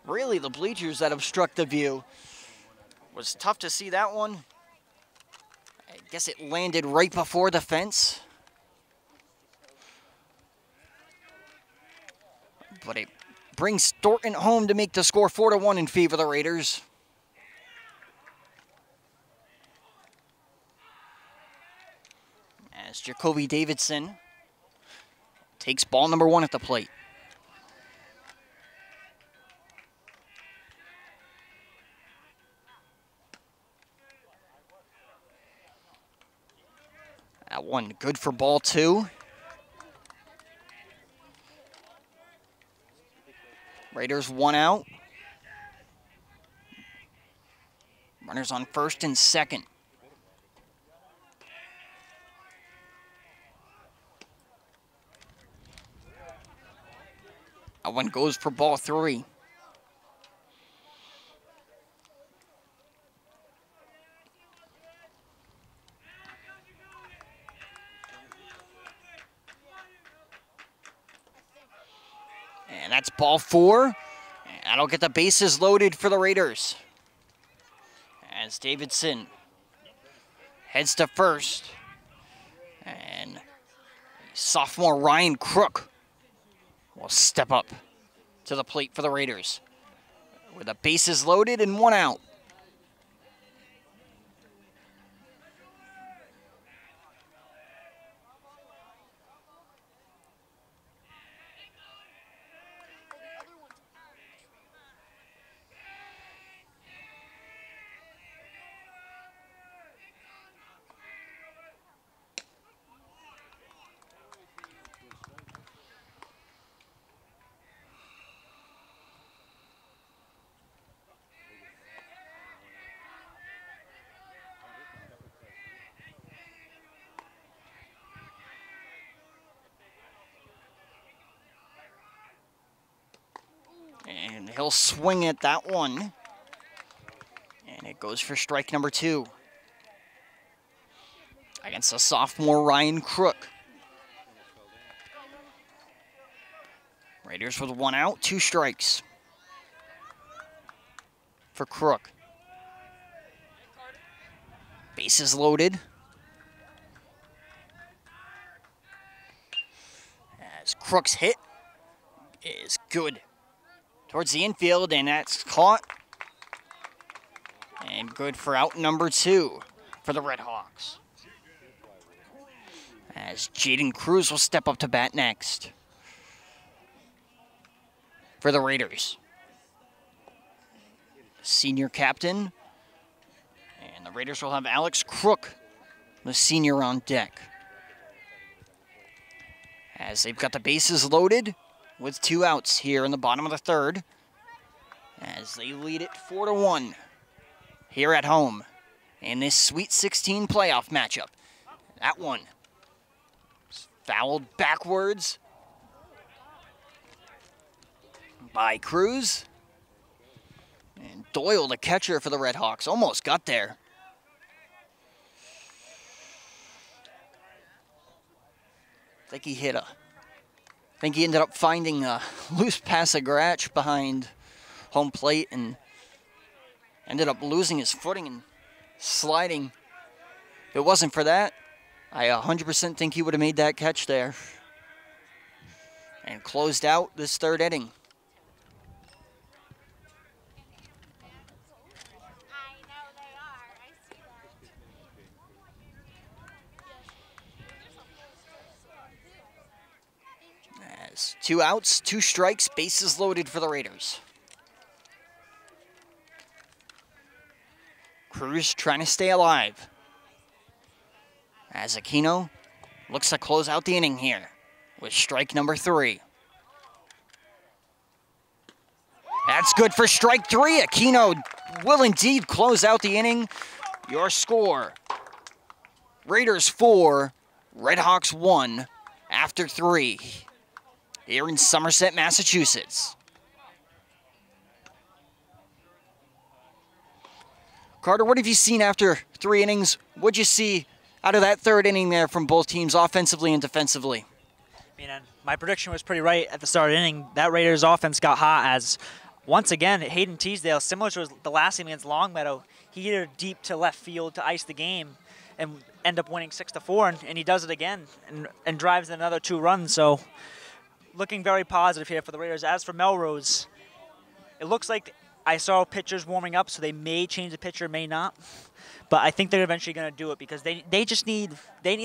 really the bleachers that obstruct the view. Was tough to see that one. I guess it landed right before the fence. But it brings Thornton home to make the score 4-1 in favor of the Raiders. As Jacoby Davidson takes ball number 1 at the plate. That one good for ball 2. Raiders 1 out. Runners on first and second. That one goes for ball 3. And that's ball 4. And that'll get the bases loaded for the Raiders. As Davidson heads to first. And sophomore Ryan Crook will step up to the plate for the Raiders. With the bases loaded and 1 out. And he'll swing at that one. And it goes for strike number 2. Against the sophomore Ryan Crook. Raiders with 1 out, 2 strikes. For Crook. Bases loaded. As Crook's hit is good. Towards the infield, and that's caught. And good for out number 2 for the Redhawks. As Jaden Cruz will step up to bat next for the Raiders. Senior captain. And the Raiders will have Alex Crook, the senior, on deck. As they've got the bases loaded with 2 outs here in the bottom of the 3rd. As they lead it 4-1 here at home in this Sweet 16 playoff matchup. That one fouled backwards by Cruz. And Doyle, the catcher for the Redhawks, almost got there. I think he ended up finding a loose pass of Gratch behind home plate and ended up losing his footing and sliding. If it wasn't for that, I 100% think he would have made that catch there and closed out this 3rd inning. As 2 outs, 2 strikes, bases loaded for the Raiders. Cruz trying to stay alive. As Aquino looks to close out the inning here with strike number 3. That's good for strike 3. Aquino will indeed close out the inning. Your score, Raiders 4, Redhawks 1 after 3 here in Somerset, Massachusetts. Carter, what have you seen after 3 innings? What'd you see out of that 3rd inning there from both teams, offensively and defensively? My prediction was pretty right at the start of the inning. That Raiders offense got hot as, once again, Hayden Teasdale, similar to the last game against Longmeadow, he hit it deep to left field to ice the game and end up winning 6-4, and he does it again and drives another 2 runs. So looking very positive here for the Raiders. As for Melrose, it looks like I saw pitchers warming up, so they may change the pitcher, may not. But I think they're eventually going to do it because they just need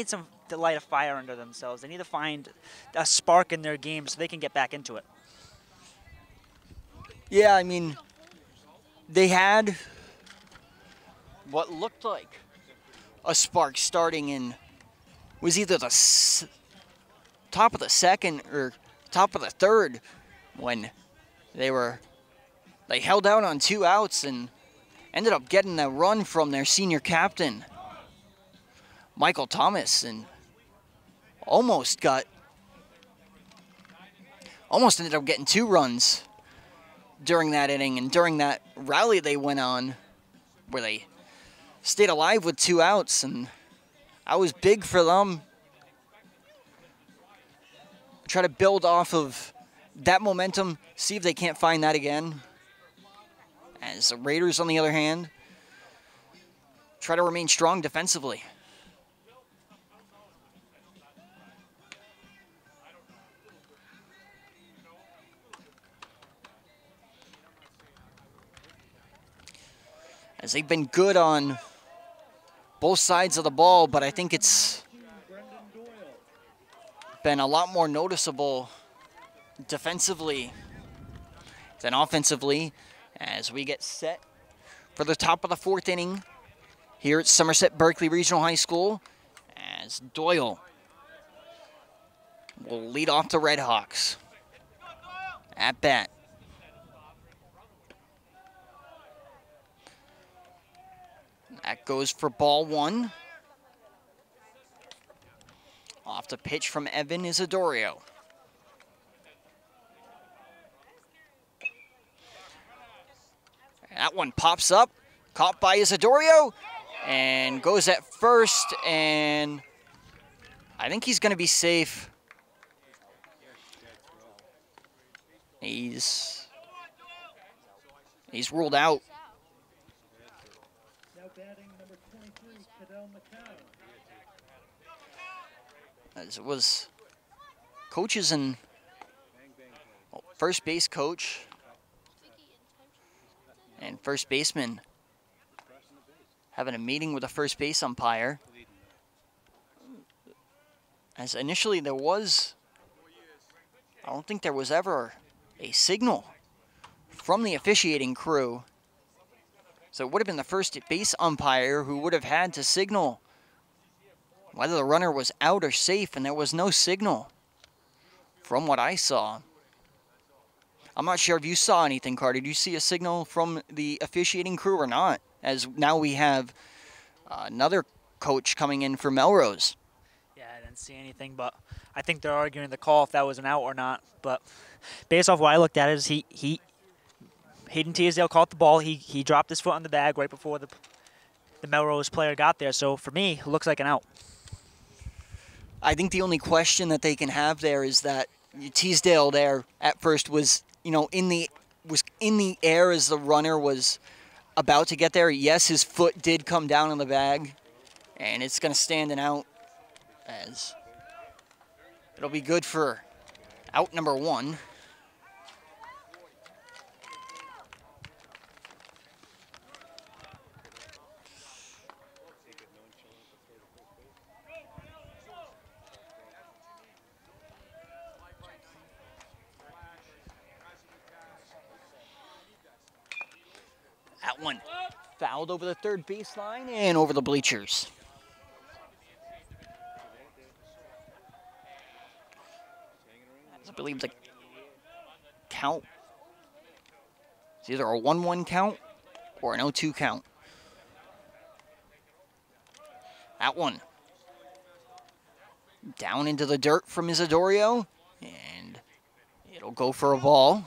some to light a fire under themselves. They need to find a spark in their game so they can get back into it. Yeah, I mean, they had what looked like a spark starting in was either the top of the second or top of the third when they held out on 2 outs and ended up getting a run from their senior captain, Michael Thomas, and almost ended up getting 2 runs during that inning and during that rally they went on where they stayed alive with 2 outs, and I was big for them. Try to build off of that momentum, see if they can't find that again. As the Raiders, on the other hand, try to remain strong defensively. As they've been good on both sides of the ball, but I think it's been a lot more noticeable defensively than offensively as we get set for the top of the 4th inning here at Somerset Berkeley Regional High School, as Doyle will lead off the Red Hawks at bat. That goes for ball 1. Off the pitch from Evan Isidorio. That one pops up, caught by Isidorio, and goes at first, and I think he's going to be safe. He's ruled out. As it was coaches and first base coach and first baseman having a meeting with the first base umpire. As initially I don't think there was ever a signal from the officiating crew. So it would have been the first base umpire who would have had to signal whether the runner was out or safe, and there was no signal from what I saw. I'm not sure if you saw anything, Carter. Did you see a signal from the officiating crew or not? As now we have another coach coming in for Melrose. Yeah, I didn't see anything, but I think they're arguing the call if that was an out or not. But based off what I looked at, is Hayden Teasdale caught the ball. He dropped his foot on the bag right before the Melrose player got there. So for me, it looks like an out. I think the only question that they can have there is that Teasdale there at first was, in the air as the runner was about to get there. Yes, his foot did come down on the bag, and it's going to stand an out, as it'll be good for out number 1. That one fouled over the third baseline and over the bleachers. I believe the count is either a 1-1 count or an 0-2 count. That one down into the dirt from Isidorio, and it'll go for a ball.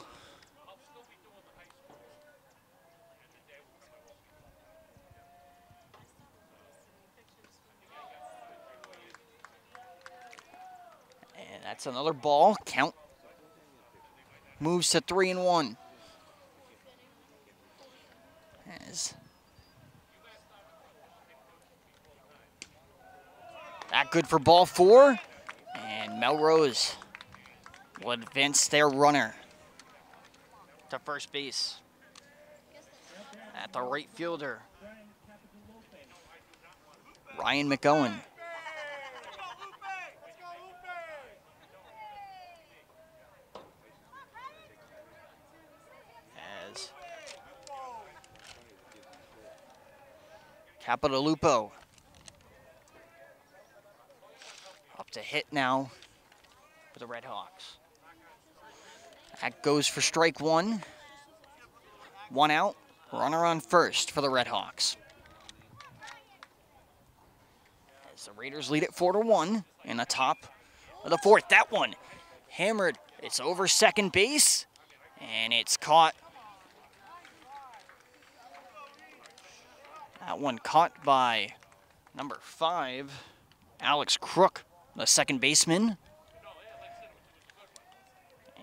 That's another ball. Count moves to 3-1. As that good for ball 4, and Melrose will advance their runner to first base at the right fielder, Ryan McGowan. Capitalupo It's a hit now for the Red Hawks. That goes for strike one. 1 out, runner on first for the Red Hawks. As the Raiders lead it 4-1 in the top of the fourth. That one hammered. It's over second base, and it's caught. That one caught by number 5, Alex Crook, the second baseman,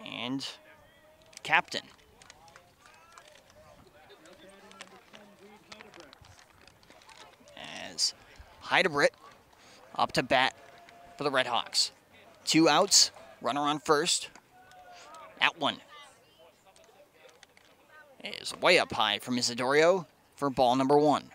and captain. As Heidebrit up to bat for the Red Hawks. 2 outs, runner on first. That one is way up high from Isidorio for ball number 1.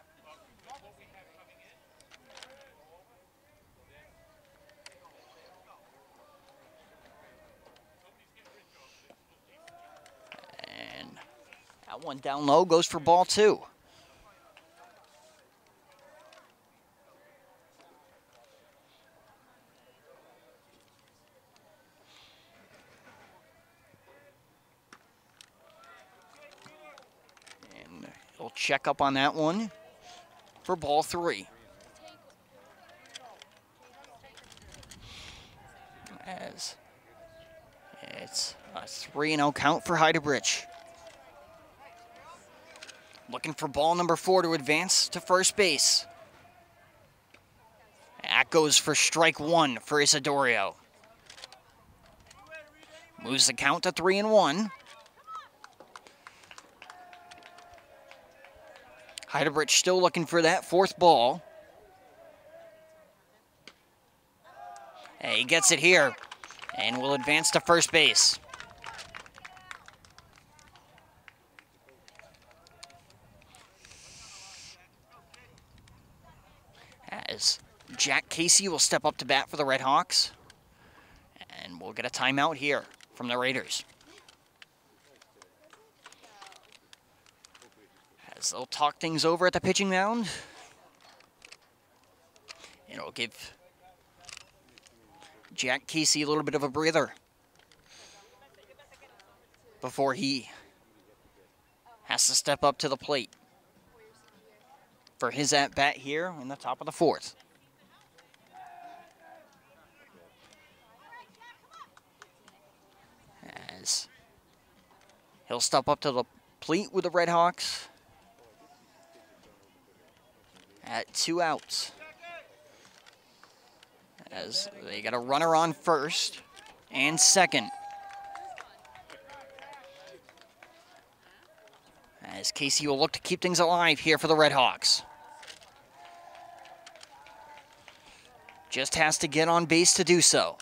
And that one down low goes for ball 2. We'll check up on that one for ball 3. As it's a 3-0 count for Heidebrit. Looking for ball number 4 to advance to first base. That goes for strike 1 for Isidorio. Moves the count to 3-1. Heidebrit still looking for that 4th ball. And he gets it here and will advance to first base. As Jack Casey will step up to bat for the Red Hawks. And we'll get a timeout here from the Raiders. They'll talk things over at the pitching mound. And it'll give Jack Casey a little bit of a breather before he has to step up to the plate for his at-bat here in the top of the 4th. As he'll step up to the plate with the Red Hawks. At 2 outs. As they got a runner on first and second. As Casey will look to keep things alive here for the Red Hawks. Just has to get on base to do so.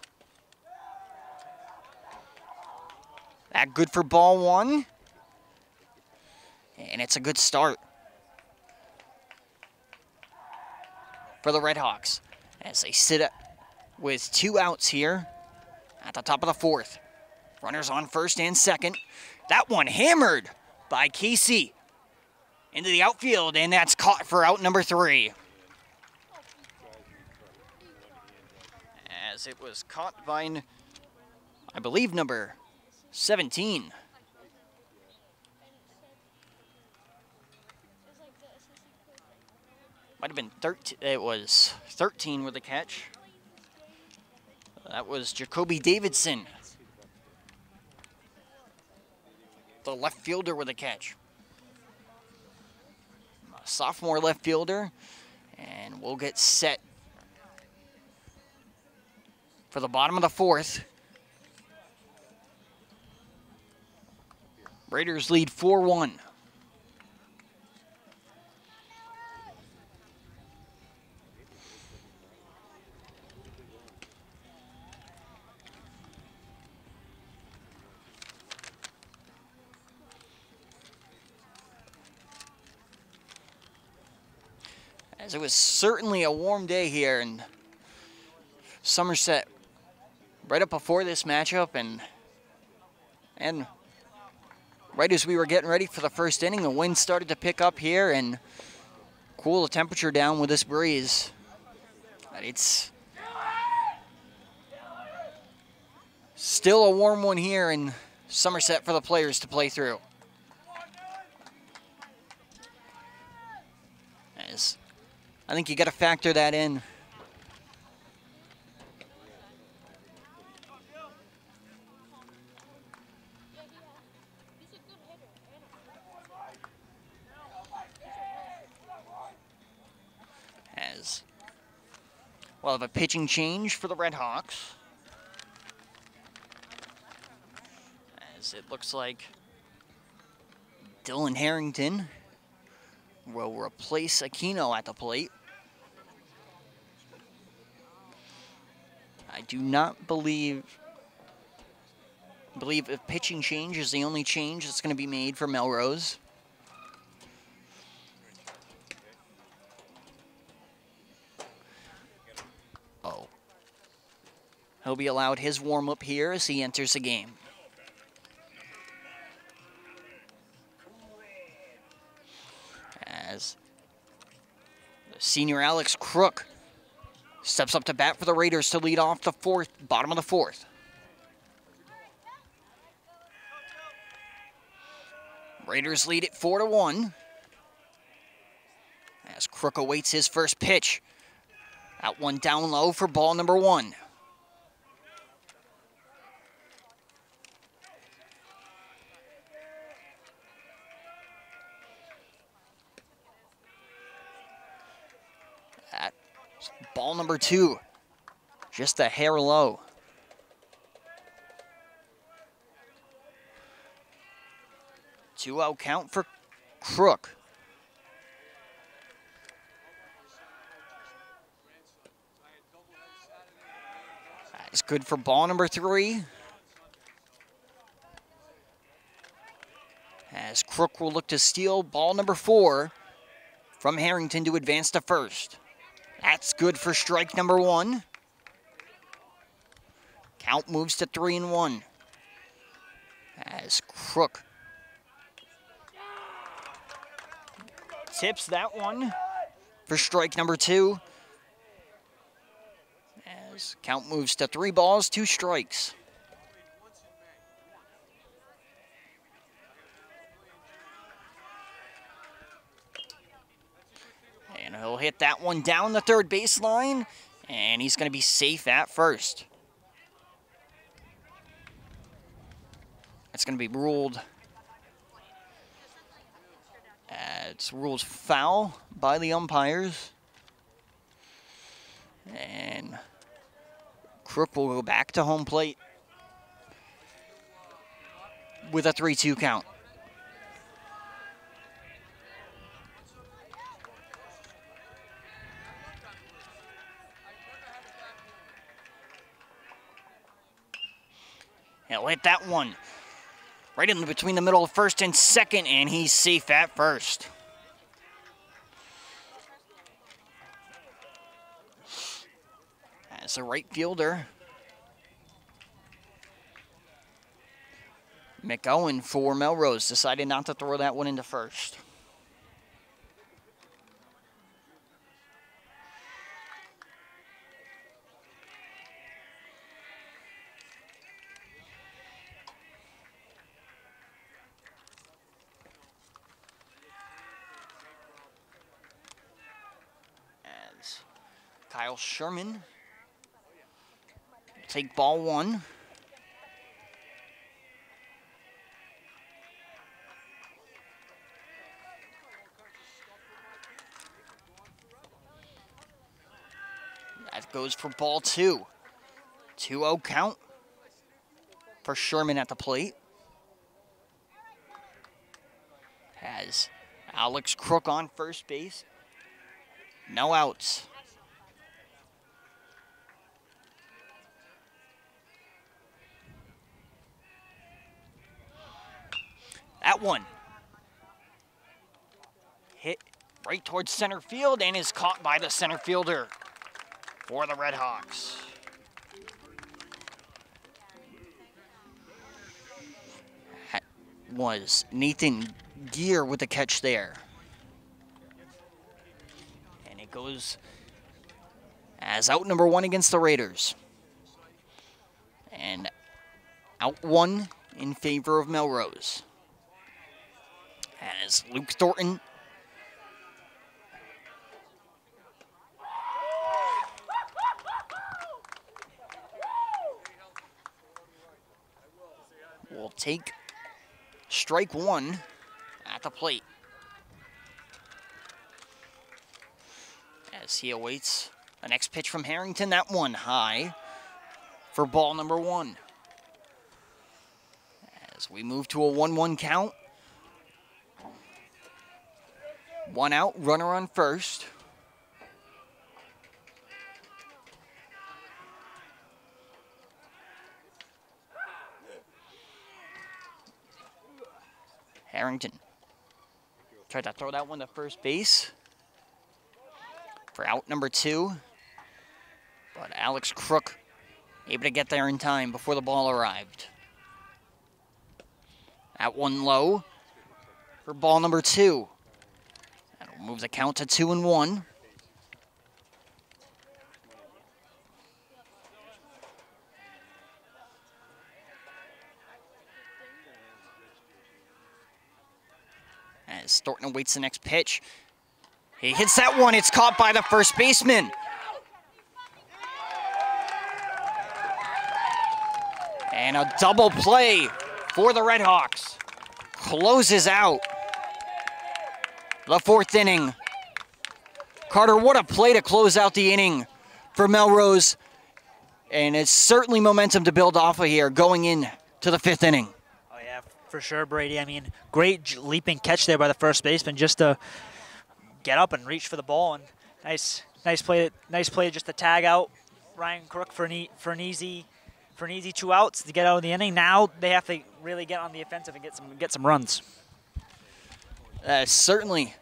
That good for ball 1. And it's a good start for the Red Hawks as they sit with 2 outs here at the top of the 4th. Runners on first and second. That one hammered by Casey into the outfield, and that's caught for out number 3. As it was caught by, I believe, number 17. Might have been 13. It was 13 with the catch. That was Jacoby Davidson, the left fielder with the catch. A sophomore left fielder, and we'll get set for the bottom of the 4th. Raiders lead 4-1. As it was certainly a warm day here in Somerset right up before this matchup, and right as we were getting ready for the first inning, the wind started to pick up here and cool the temperature down with this breeze. But it's Still a warm one here in Somerset for the players to play through. As I think you got to factor that in. As we'll have a pitching change for the Red Hawks. As it looks like Dylan Harrington will replace Aquino at the plate. I do not believe if pitching change is the only change that's going to be made for Melrose. Oh. He'll be allowed his warm-up here as he enters the game. As the senior Alex Crook steps up to bat for the Raiders to lead off the bottom of the fourth. Raiders lead it 4-1. As Crook awaits his first pitch. That one down low for ball number 1. At ball number 2, just a hair low. Two-out count for Crook. That's good for ball number 3. As Crook will look to steal ball number 4 from Harrington to advance to first. That's good for strike number 1. Count moves to 3-1. As Crook tips that one for strike number 2. As count moves to 3 balls, 2 strikes. And he'll hit that one down the third baseline, and he's going to be safe at first. It's going to be ruled. It's ruled foul by the umpires. And Crook will go back to home plate with a 3-2 count. He'll hit that one right in between the middle of first and second, and he's safe at first. As a right fielder, McOwen for Melrose decided not to throw that one into first. As Kyle Sherman take ball 1. That goes for ball 2. 2-0 count for Sherman at the plate. Has Alex Crook on first base. No outs. That one hit right towards center field and is caught by the center fielder for the Red Hawks. That was Nathan Gear with the catch there. And it goes as out number 1 against the Raiders. And Out one in favor of Melrose. As Luke Thornton will take strike one at the plate. As he awaits the next pitch from Harrington, that one high for ball number one. As we move to a 1-1 count. One out, runner on first. Harrington tried to throw that one to first base for out number two, but Alex Crook able to get there in time before the ball arrived. At one low for ball number two. That'll move the count to 2-1. As Thornton awaits the next pitch. He hits that one, it's caught by the first baseman. And a double play for the Redhawks. Closes out the fourth inning. Carter, what a play to close out the inning for Melrose. And it's certainly momentum to build off of here going in to the fifth inning. Oh, yeah, for sure, Brady. I mean, great leaping catch there by the first baseman just to get up and reach for the ball. And nice play just to tag out Ryan Crook for an easy 2 outs to get out of the inning. Now they have to really get on the offensive and get some runs. Certainly.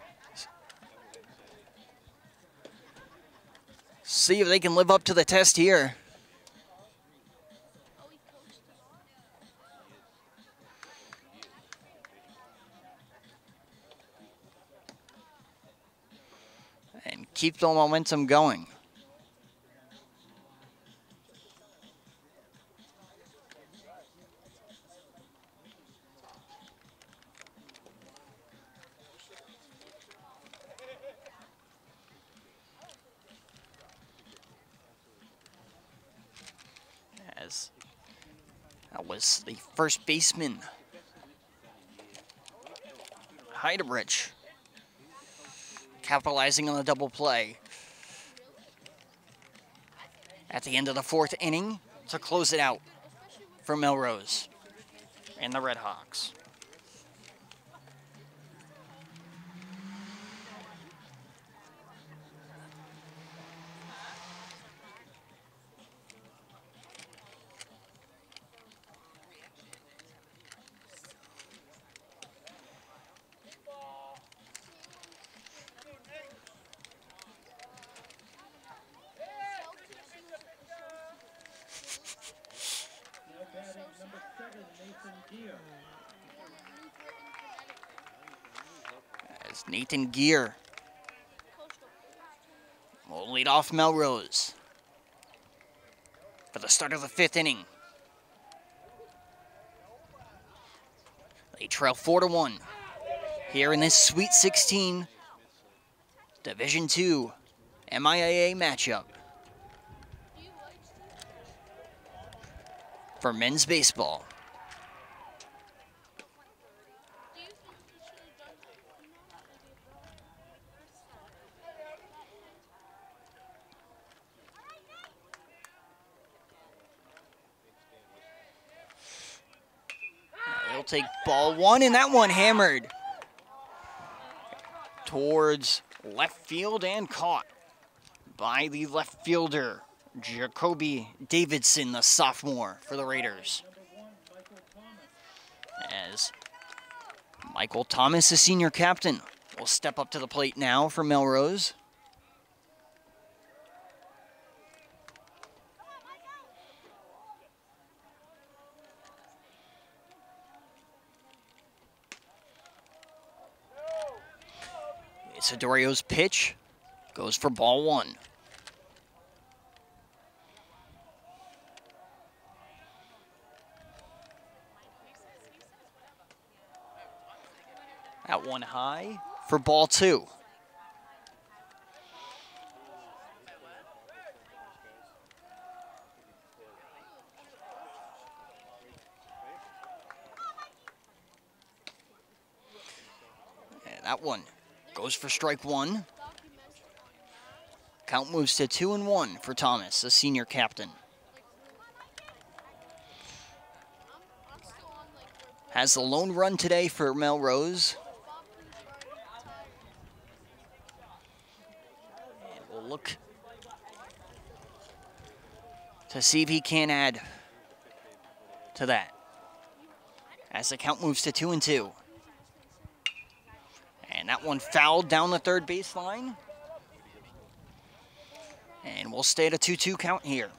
See if they can live up to the test here. And keep the momentum going. As that was the first baseman, Heidebrich, capitalizing on the double play at the end of the fourth inning to close it out for Melrose and the Redhawks. As Nathan Gear will lead off Melrose for the start of the fifth inning. They trail 4-1 here in this Sweet 16 Division II MIAA matchup for men's baseball. They'll take ball one, and that one hammered towards left field and caught by the left fielder, Jacoby Davidson, the sophomore for the Raiders. As Michael Thomas, the senior captain, will step up to the plate now for Melrose. Isidorio's pitch goes for ball one. That one high for ball 2. And that one goes for strike 1. Count moves to 2-1 for Thomas, the senior captain. Has the lone run today for Melrose. And we'll look to see if he can add to that. As the count moves to 2-2. And that one fouled down the third baseline. And we'll stay at a 2-2 count here.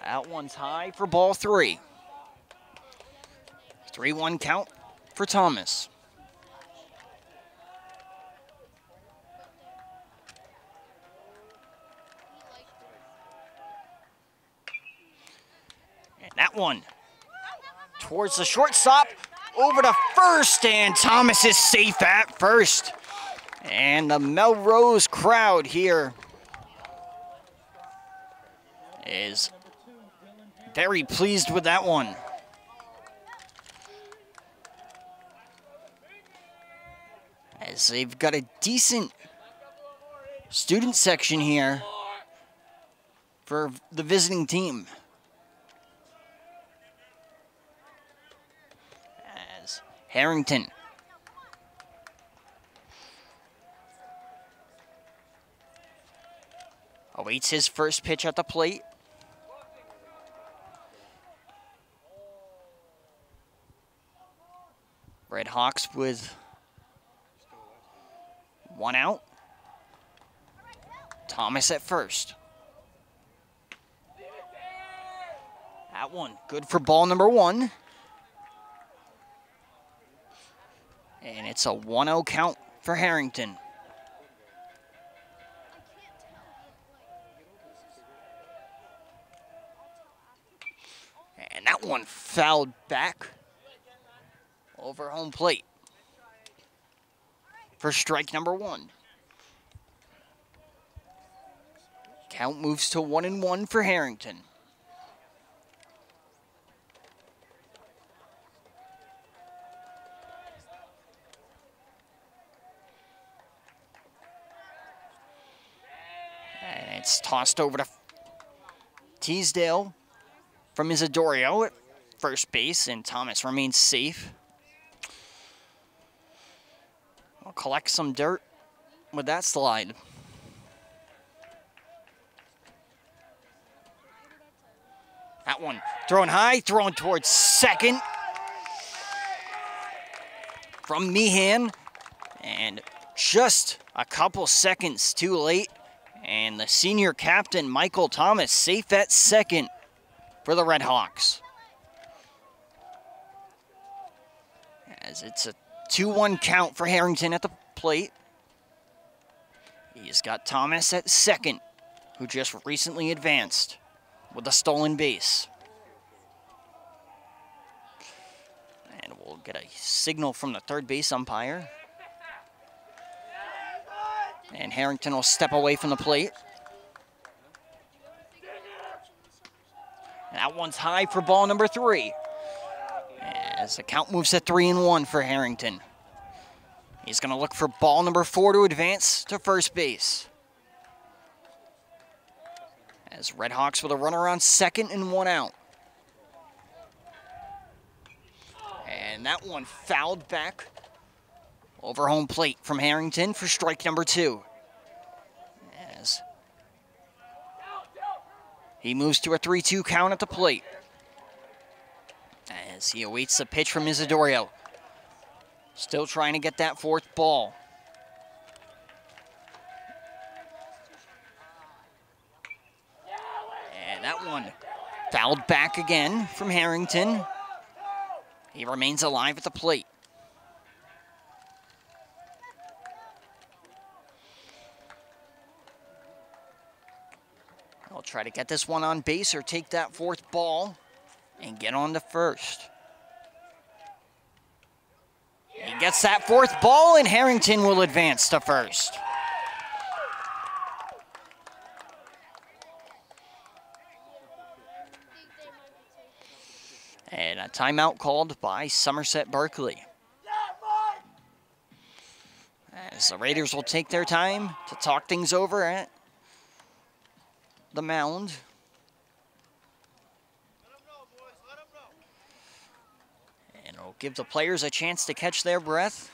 That one's high for ball 3. 3-1 count for Thomas. And that one towards the shortstop, over to first, and Thomas is safe at first. And the Melrose crowd here is very pleased with that one. As they've got a decent student section here for the visiting team. As Harrington awaits his first pitch at the plate. Red Hawks with 1 out. Thomas at first. That one good for ball number 1. And it's a 1-0 count for Harrington. And that one fouled back over home plate for strike number 1. Count moves to 1-1 for Harrington. And it's tossed over to Teasdale from Isidorio at first base, and Thomas remains safe. I'll collect some dirt with that slide. That one thrown high, thrown towards second from Meehan, and just a couple seconds too late, and the senior captain, Michael Thomas, safe at second for the Red Hawks. As it's a 2-1 count for Harrington at the plate. He's got Thomas at second, who just recently advanced with a stolen base. And we'll get a signal from the third base umpire. And Harrington will step away from the plate. And that one's high for ball number 3. As the count moves to 3-1 for Harrington. He's going to look for ball number 4 to advance to first base. As Red Hawks with a runner on second and 1 out. And that one fouled back over home plate from Harrington for strike number 2. As he moves to a 3-2 count at the plate. As he awaits the pitch from Isidorio. Still trying to get that 4th ball. And that one fouled back again from Harrington. He remains alive at the plate. They'll try to get this one on base or take that fourth ball and get on to first. He gets that fourth ball, and Harrington will advance to first. And a timeout called by Somerset Berkeley. As the Raiders will take their time to talk things over at the mound. And it'll give the players a chance to catch their breath.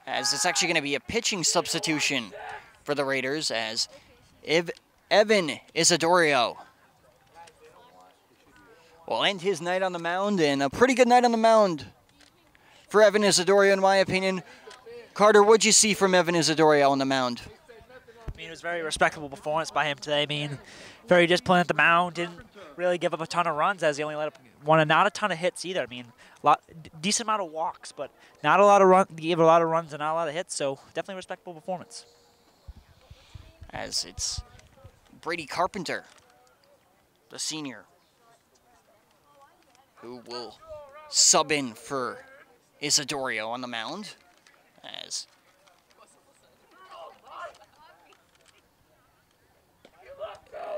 As it's actually going to be a pitching substitution for the Raiders, as Evan Isidorio will end his night on the mound, and a pretty good night on the mound for Evan Isidorio, in my opinion. Carter, what'd you see from Evan Isidorio on the mound? I mean, it was a very respectable performance by him today. I mean, very disciplined at the mound, didn't really give up a ton of runs, as he only let up one, and not a ton of hits either. I mean, decent amount of walks, but not a lot of gave a lot of runs and not a lot of hits, so definitely a respectable performance. As it's Brady Carpenter, the senior, who will sub in for Isidorio on the mound, as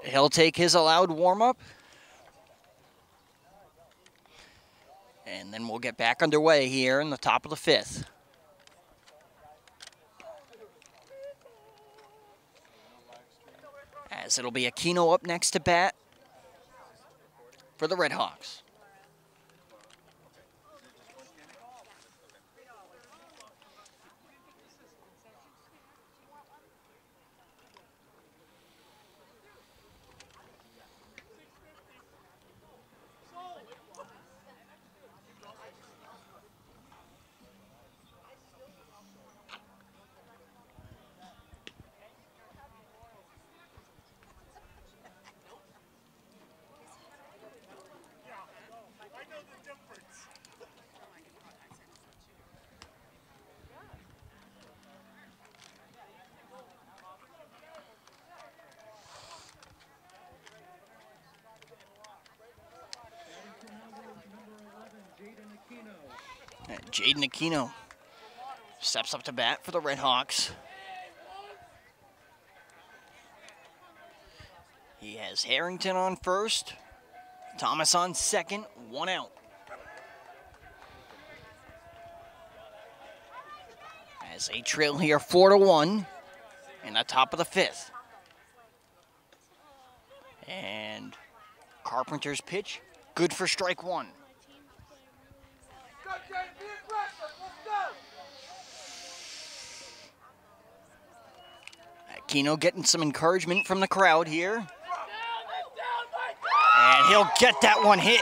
he'll take his allowed warm-up, and then we'll get back underway here in the top of the fifth. As it'll be Aquino up next to bat for the Redhawks. Jaden Aquino steps up to bat for the Redhawks. He has Harrington on first, Thomas on second, one out. As they trail here 4-1 in the top of the fifth. And Carpenter's pitch, good for strike one. Aquino getting some encouragement from the crowd here. And he'll get that one hit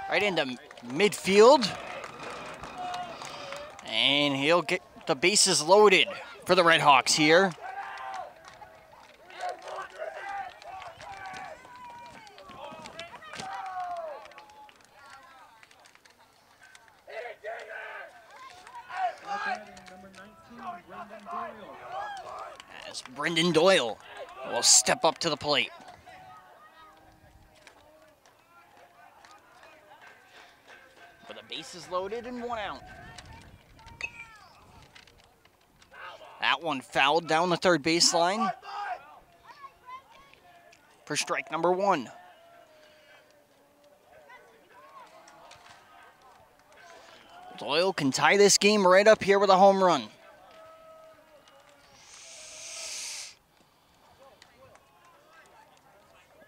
right into midfield. And he'll get the bases loaded for the Redhawks here. As Brendan Doyle will step up to the plate. With the bases loaded and one out. That one fouled down the third baseline for strike number one. Doyle can tie this game right up here with a home run.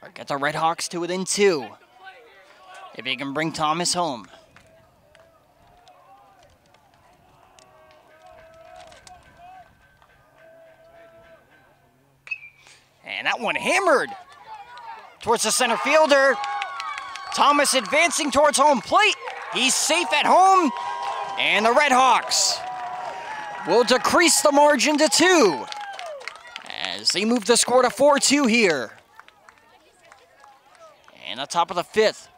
Or get the Redhawks to within two, if he can bring Thomas home. And that one hammered towards the center fielder. Thomas advancing towards home plate. He's safe at home. And the Redhawks will decrease the margin to 2 as they move the score to 4-2 here. And the top of the fifth,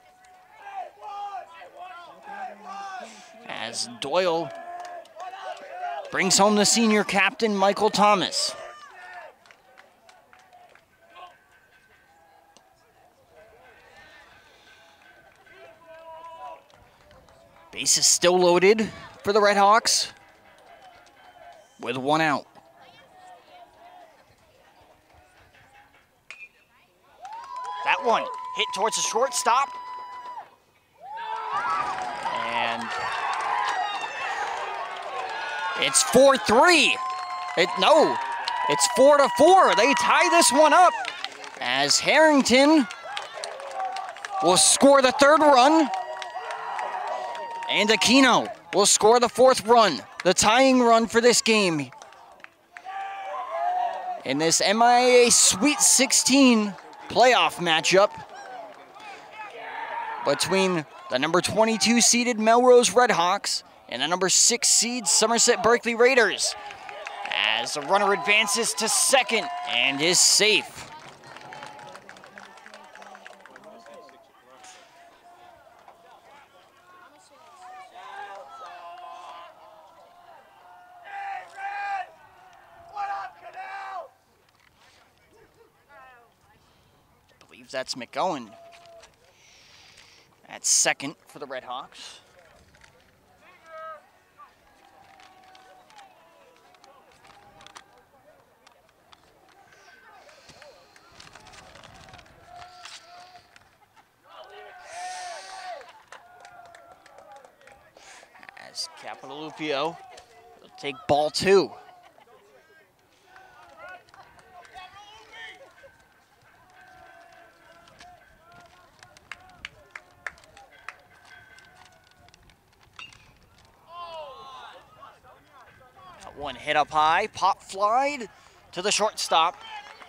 as Doyle brings home the senior captain, Michael Thomas. Base is still loaded for the Red Hawks with 1 out. That one hit towards the shortstop. And it's 4-3. No, it's 4-4. They tie this one up as Harrington will score the 3rd run. And Aquino will score the 4th run, the tying run for this game. In this MIAA Sweet 16 playoff matchup between the number 22 seeded Melrose Redhawks and the number 6 seed Somerset Berkeley Raiders, as the runner advances to second and is safe. That's McGowan at second for the Red Hawks. As Capilupio will take ball 2. One hit up high, pop flied to the shortstop,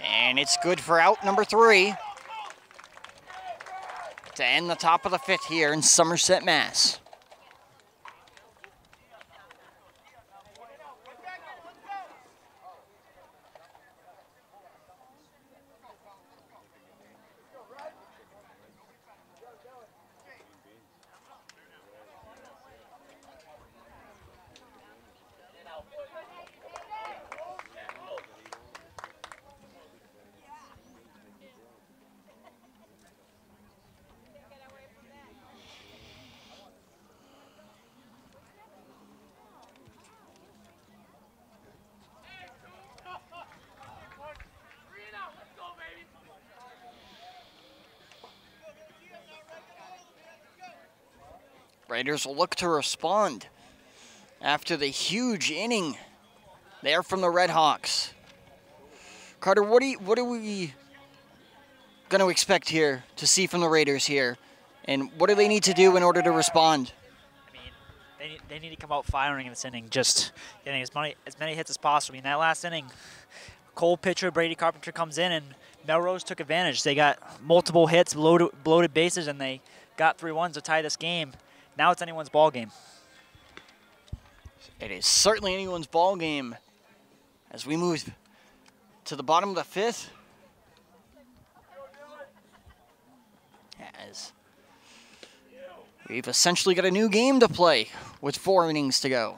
and it's good for out number 3 to end the top of the 5th here in Somerset, Mass. Raiders will look to respond after the huge inning there from the Red Hawks. Carter, what are we going to expect here to see from the Raiders here? And what do they need to do in order to respond? I mean, they need to come out firing in this inning, just getting as many hits as possible. In that last inning, cold pitcher Brady Carpenter comes in, and Melrose took advantage. They got multiple hits, bloated bases, and they got 3-1 to tie this game. Now it's anyone's ball game. It is certainly anyone's ball game as we move to the bottom of the 5th. As we've essentially got a new game to play with 4 innings to go.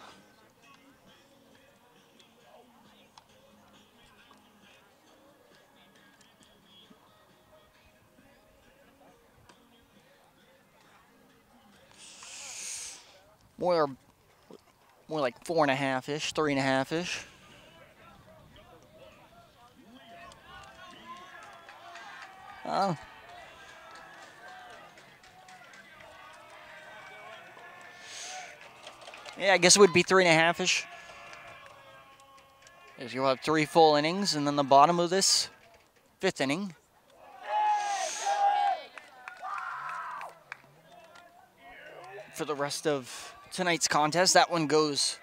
More like 4.5-ish, 3.5-ish. Yeah, I guess it would be 3.5-ish. As you'll have 3 full innings, and then the bottom of this 5th inning. For the rest of tonight's contest, that one goes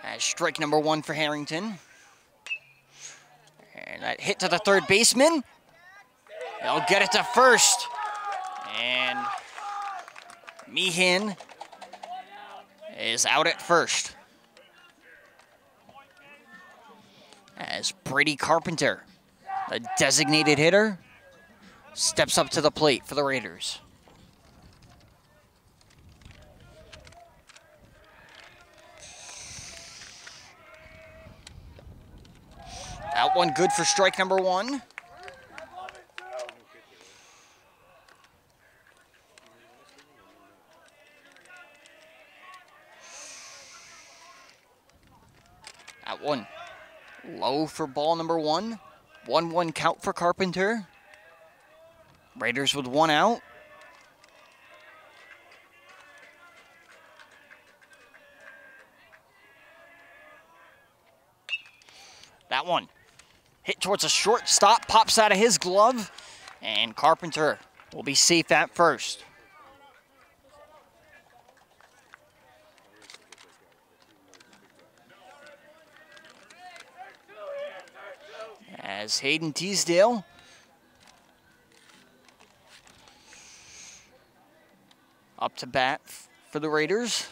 as strike number 1 for Harrington. And that hit to the 3rd baseman. He'll get it to first. And Meehan is out at first. As Brady Carpenter, the designated hitter, steps up to the plate for the Raiders. That one good for strike number 1. That one low for ball number 1. 1-1 count for Carpenter. Raiders with 1 out. That one hit towards a shortstop, pops out of his glove, and Carpenter will be safe at first. As Hayden Teasdale up to bat for the Raiders.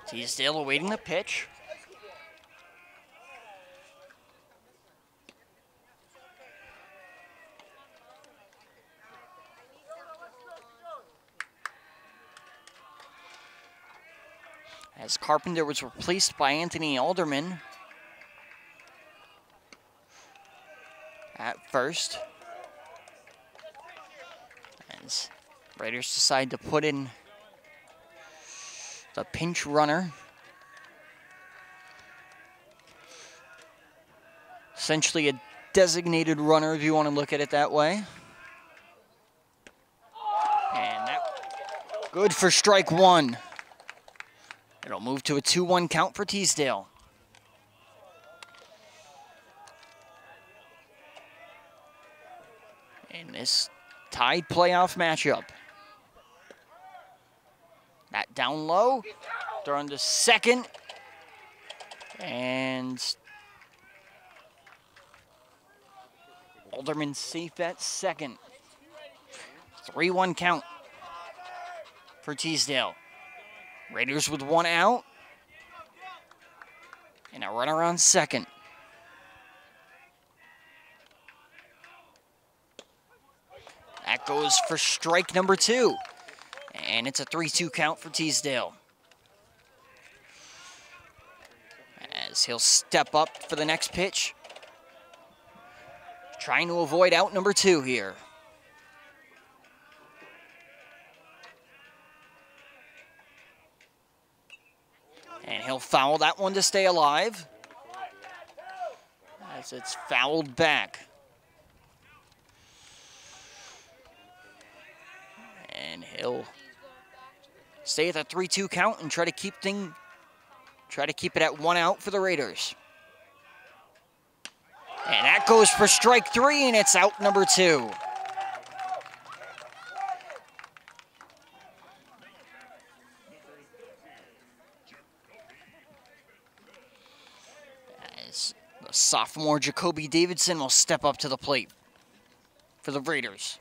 Teasdale awaiting the pitch. As Carpenter was replaced by Anthony Alderman at first. As Raiders decide to put in the pinch runner. Essentially a designated runner if you want to look at it that way. And that good for strike 1. It'll move to a 2-1 count for Teasdale. In this tied playoff matchup. That down low, thrown to second, and Alderman safe at second. 3-1 count for Teasdale. Raiders with 1 out, and a runner on second. That goes for strike number 2. And it's a 3-2 count for Teasdale. As he'll step up for the next pitch. Trying to avoid out number 2 here. And he'll foul that one to stay alive. As it's fouled back. And he'll stay at the 3-2 count and try to keep it at 1 out for the Raiders. And that goes for strike 3, and it's out number 2. As the sophomore Jacoby Davidson will step up to the plate for the Raiders.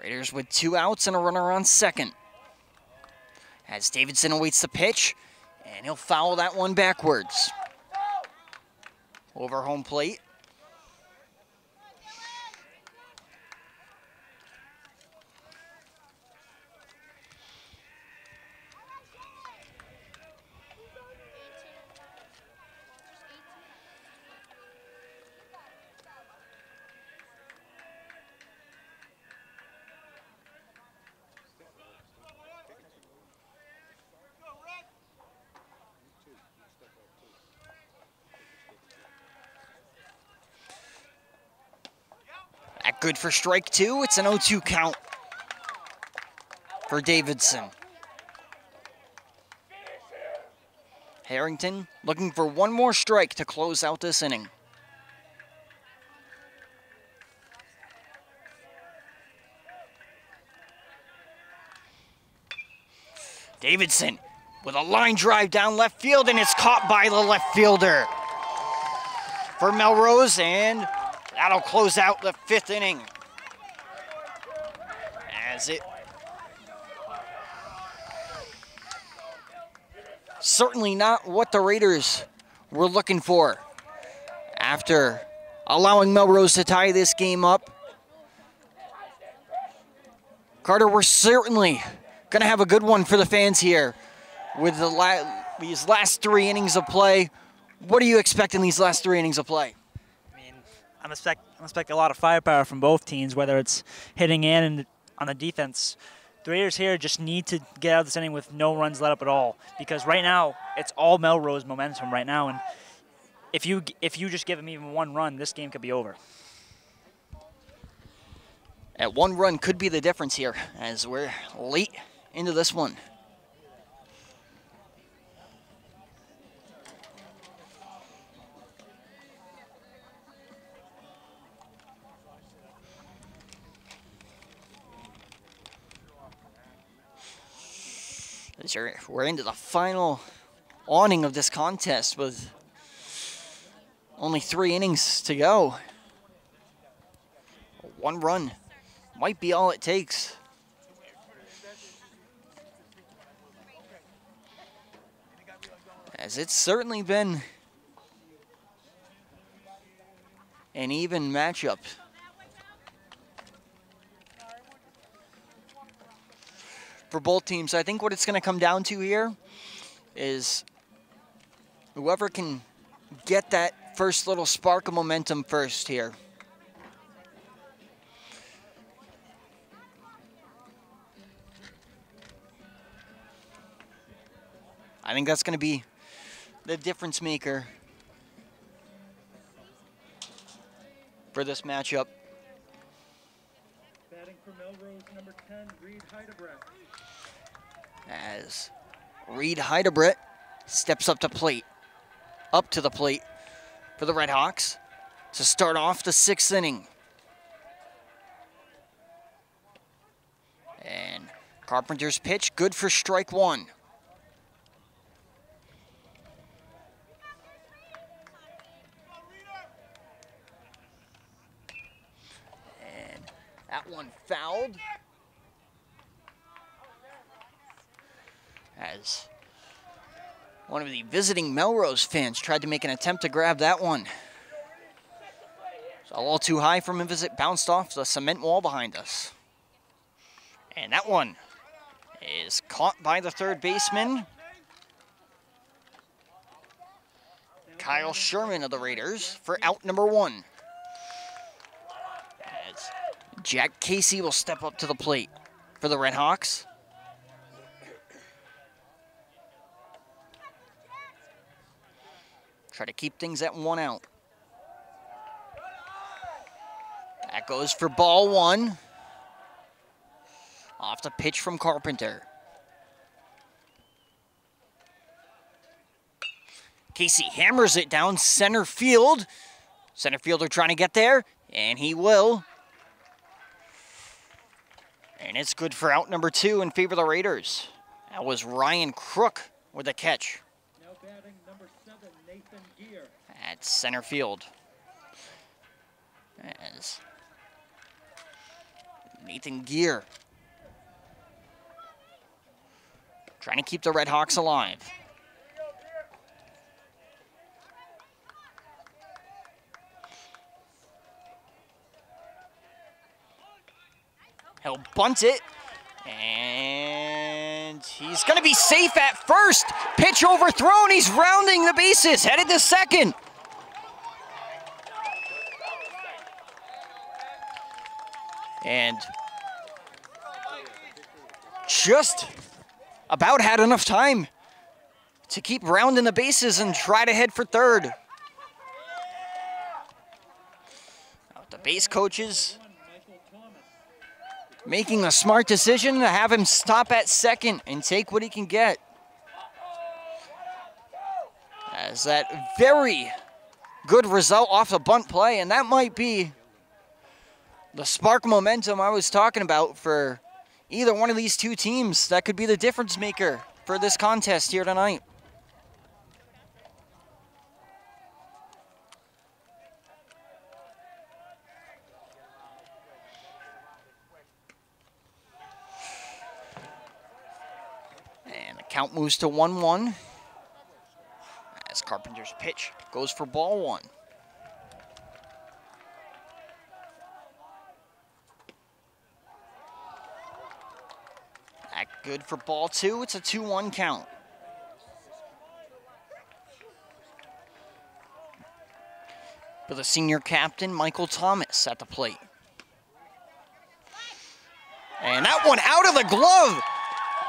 Raiders with 2 outs and a runner on second. As Davidson awaits the pitch, and he'll foul that one backwards. Over home plate. That good for strike 2. It's an 0-2 count for Davidson. Harrington looking for one more strike to close out this inning. Davidson with a line drive down left field, and it's caught by the left fielder for Melrose, and that'll close out the 5th inning. As it certainly not what the Raiders were looking for. After allowing Melrose to tie this game up, Carter, we're certainly going to have a good one for the fans here with these last 3 innings of play. What do you expect in these last 3 innings of play? I mean, I'm expecting a lot of firepower from both teams, whether it's hitting in and on the defense. The Raiders here just need to get out of this inning with no runs let up at all, because right now it's all Melrose momentum right now, and if you just give them even 1 run, this game could be over. At 1 run could be the difference here as we're late into this one. We're into the final awning of this contest with only 3 innings to go. 1 run might be all it takes. As it's certainly been an even matchup. For both teams, I think what it's going to come down to here is whoever can get that first little spark of momentum first here. I think that's going to be the difference maker for this matchup. Batting for Melrose, number 10, Reed Heidebrecht. As Reed Heidebrecht steps up to the plate for the Red Hawks to start off the 6th inning. And Carpenter's pitch, good for strike 1. And that one fouled. As one of the visiting Melrose fans tried to make an attempt to grab that one. It's a little too high from him as it bounced off the cement wall behind us. And that one is caught by the 3rd baseman, Kyle Sherman of the Raiders, for out number 1. As Jack Casey will step up to the plate for the Red Hawks. Try to keep things at 1 out. That goes for ball 1. Off the pitch from Carpenter. Casey hammers it down center field. Center fielder trying to get there, and he will. And it's good for out number 2 in favor of the Raiders. That was Ryan Crook with a catch. Now batting number 7, Nathan Gear. At center field. As Nathan Gear trying to keep the Red Hawks alive. He'll bunt it, and he's going to be safe at first. Pitch overthrown, he's rounding the bases, headed to second. And just about had enough time to keep rounding the bases and try to head for third. The base coaches making a smart decision to have him stop at second and take what he can get. As that very good result off the bunt play, and that might be the spark momentum I was talking about for either one of these 2 teams. That could be the difference maker for this contest here tonight. And the count moves to 1-1. Carpenter's pitch goes for ball one. That good for ball two. It's a 2-1 count. For the senior captain, Michael Thomas at the plate. And that one out of the glove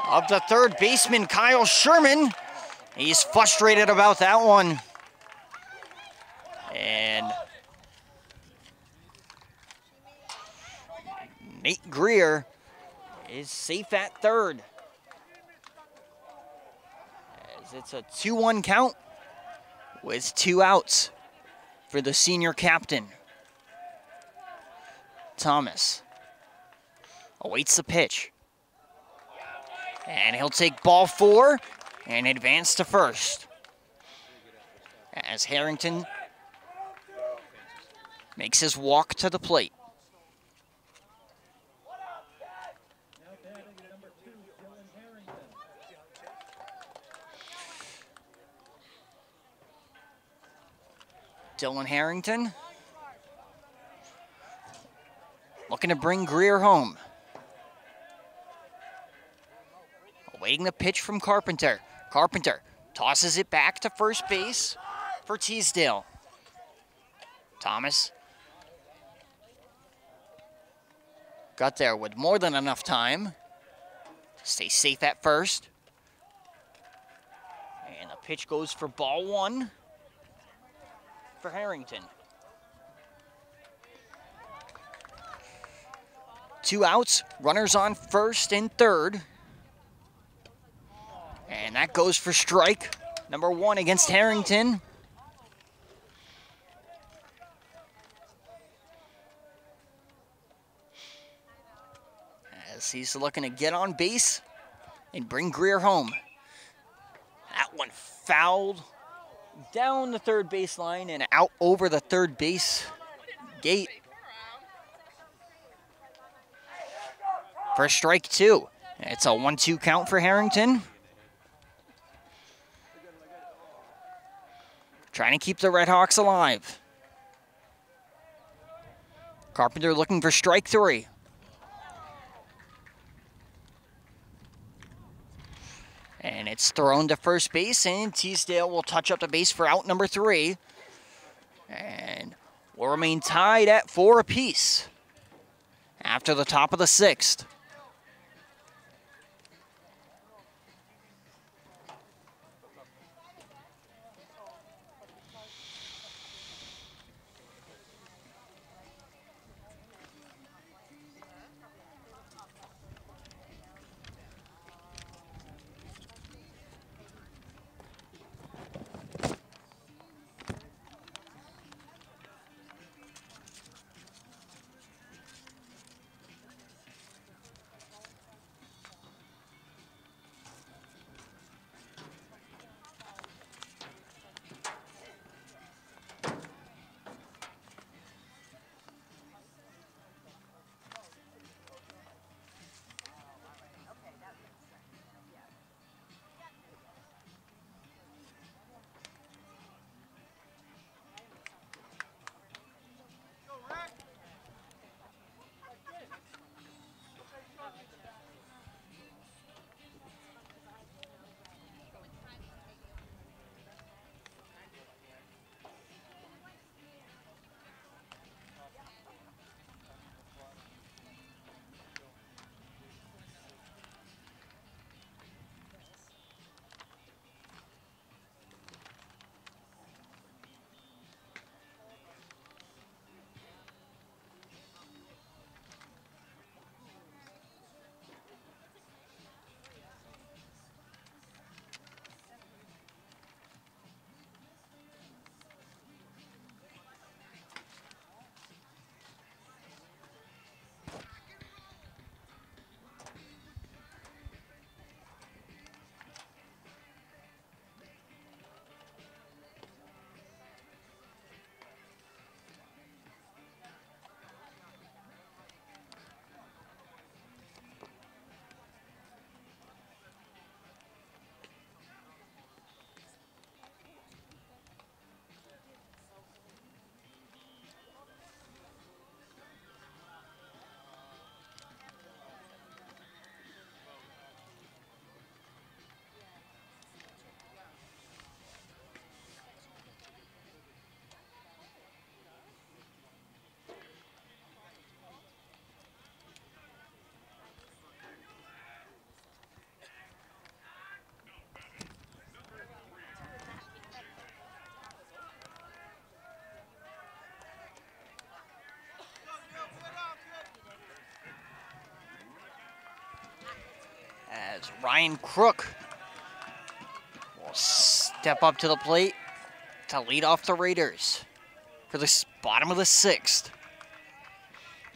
of the third baseman, Kyle Sherman. He's frustrated about that one. And Nate Greer is safe at third. As it's a 2-1 count with 2 outs for the senior captain. Thomas awaits the pitch. And he'll take ball 4 and advance to first. As Harrington makes his walk to the plate. Now batting number 2, Dylan Harrington. Dylan Harrington looking to bring Greer home. Awaiting the pitch from Carpenter. Carpenter tosses it back to first base for Teasdale. Thomas got there with more than enough time to stay safe at first. And the pitch goes for ball 1 for Harrington. 2 outs, runners on first and third. And that goes for strike number 1 against Harrington. As he's looking to get on base and bring Greer home. That one fouled down the third baseline and out over the third base gate. For strike 2. It's a 1-2 count for Harrington. Trying to keep the Redhawks alive. Carpenter looking for strike 3. And it's thrown to first base, and Teasdale will touch up the base for out number 3. And will remain tied at 4 apiece after the top of the 6th. as Ryan Crook will step up to the plate to lead off the Raiders for the bottom of the 6th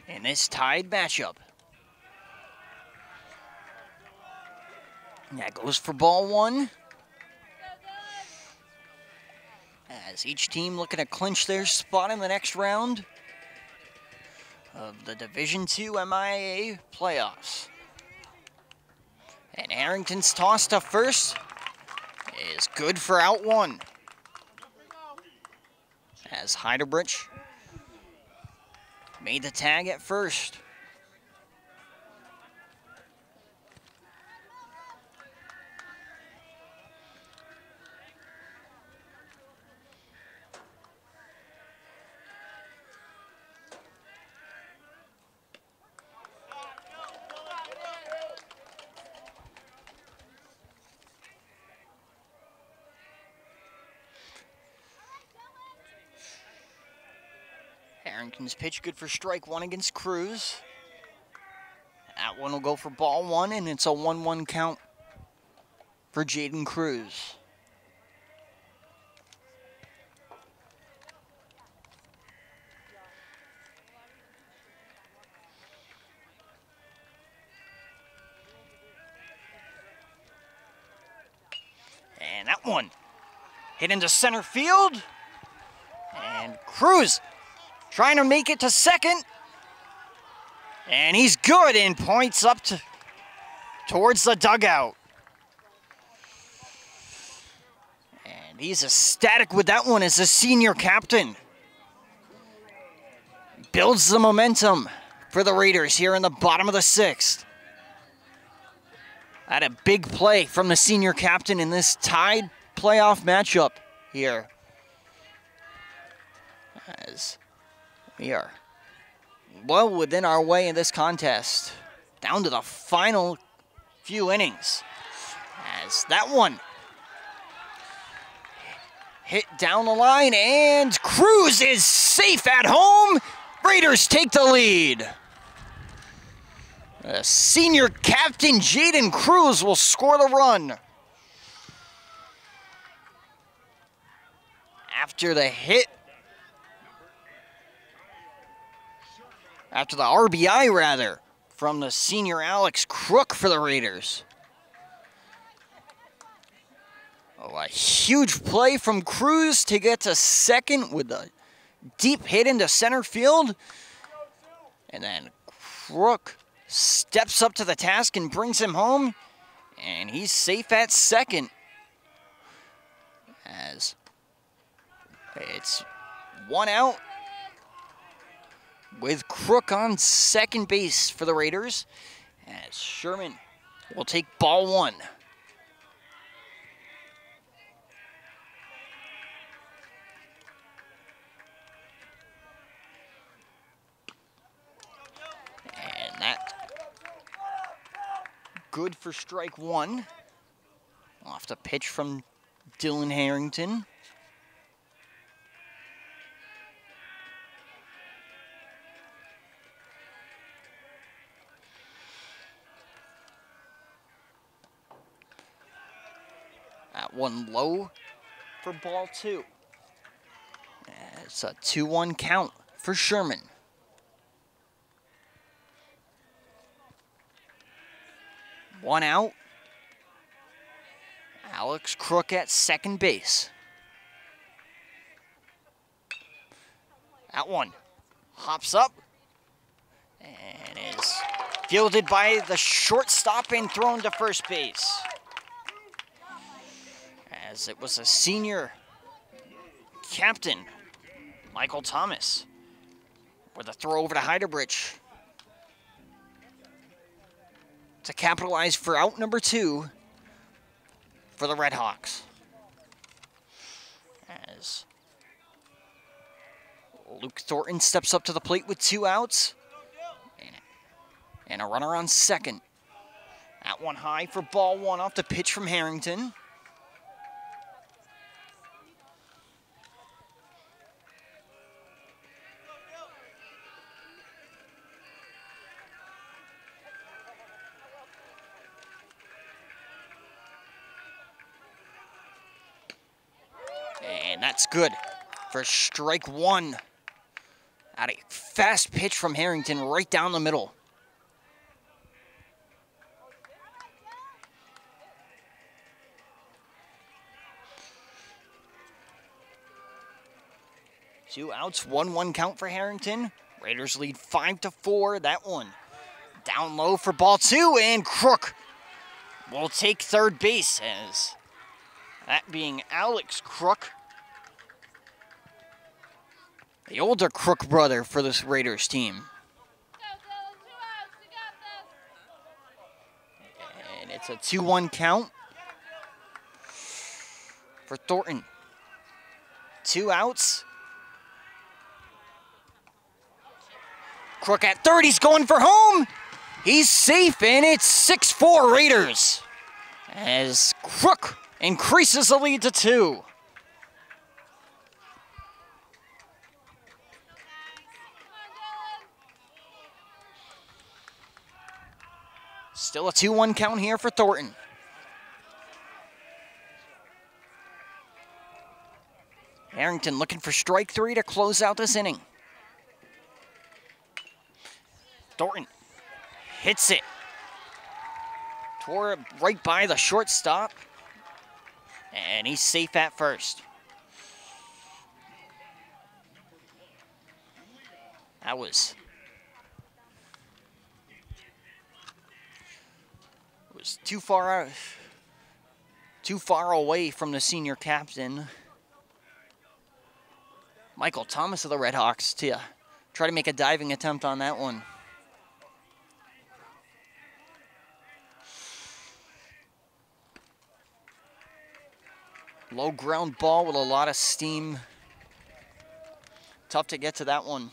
in this tied matchup. That goes for ball 1. As each team looking to clinch their spot in the next round of the Division II MIAA playoffs. And Harrington's toss to first is good for out 1. As Heidelberg made the tag at first. Harrington's pitch good for strike 1 against Cruz. That one will go for ball 1, and it's a 1-1 count for Jaden Cruz. And that one hit into center field. And Cruz trying to make it to second. And he's good and points up towards the dugout. And he's ecstatic with that one as the senior captain. Builds the momentum for the Raiders here in the bottom of the 6th. Had a big play from the senior captain in this tied playoff matchup here. As we are well within our way in this contest. Down to the final few innings. As that one hit down the line, and Cruz is safe at home. Raiders take the lead. Senior captain Jaden Cruz will score the run. After the hit, after the RBI rather, from the senior Alex Crook for the Raiders. Oh, a huge play from Cruz to get to second with a deep hit into center field. And then Crook steps up to the task and brings him home. And he's safe at second. As it's one out with Crook on second base for the Raiders. As Sherman will take ball 1. And that good for strike 1. Off the pitch from Dylan Harrington. That one low for ball 2. It's a 2-1 count for Sherman. One out. Alex Crook at second base. That one hops up and is fielded by the shortstop and thrown to first base. As it was a senior captain, Michael Thomas, with a throw over to Heidelberg to capitalize for out number 2 for the Red Hawks. As Luke Thornton steps up to the plate with 2 outs and a runner on second. That one high for ball 1 off the pitch from Harrington. And that's good for strike one. At a fast pitch from Harrington right down the middle. Two outs, 1-1 count for Harrington. Raiders lead 5-4. That one down low for ball two, and Crook will take third base, as that being Alex Crook, the older Crook brother for this Raiders team. And it's a 2-1 count for Thornton. Two outs. Crook at third, he's going for home. He's safe, and it's 6-4 Raiders, as Crook increases the lead to 2. Still a 2-1 count here for Thornton. Harrington looking for strike three to close out this inning. Thornton hits it. Tore it right by the shortstop. And he's safe at first. That was too far away from the senior captain, Michael Thomas of the Redhawks, to try to make a diving attempt on that one. Low ground ball with a lot of steam. Tough to get to that one.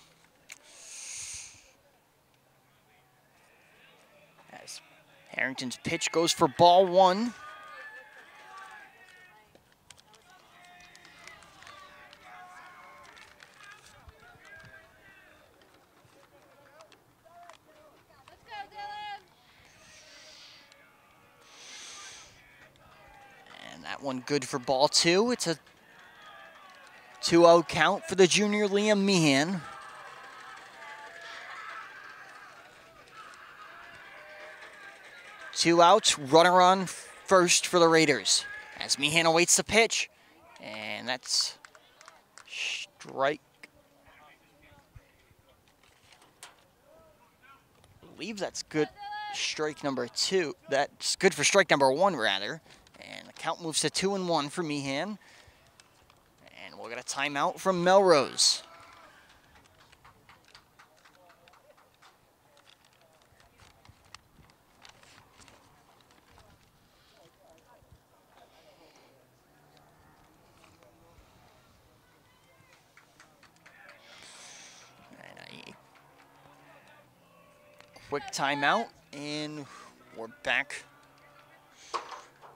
As Harrington's pitch goes for ball one. That one good for ball two. It's a 2-0 count for the junior Liam Meehan. Two outs, runner on first for the Raiders, as Meehan awaits the pitch. And that's strike. I believe that's good. Strike number two. That's good for strike number one, rather. And the count moves to 2-1 for Meehan. And we'll get a timeout from Melrose. And a quick timeout, and we're back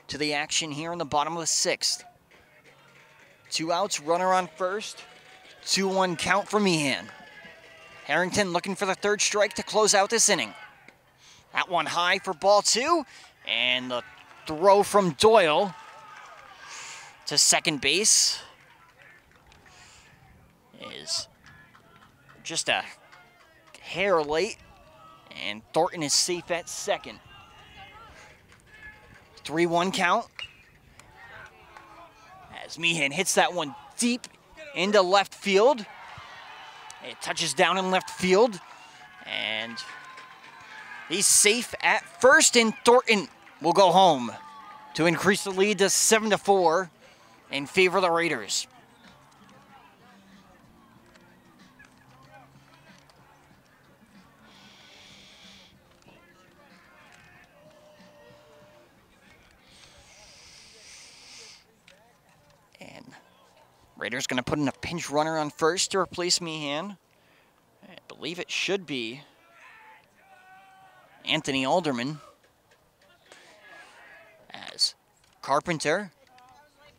to the action here in the bottom of the sixth. Two outs, runner on first. 2-1 count for Meehan. Harrington looking for the third strike to close out this inning. That one high for ball two. And the throw from Doyle to second base is just a hair late. And Thornton is safe at second. 3-1 count. As Meehan hits that one deep into left field. It touches down in left field. And he's safe at first, and Thornton will go home to increase the lead to 7-4 in favor of the Raiders. Raiders going to put in a pinch runner on first to replace Meehan. I believe it should be Anthony Alderman. As Carpenter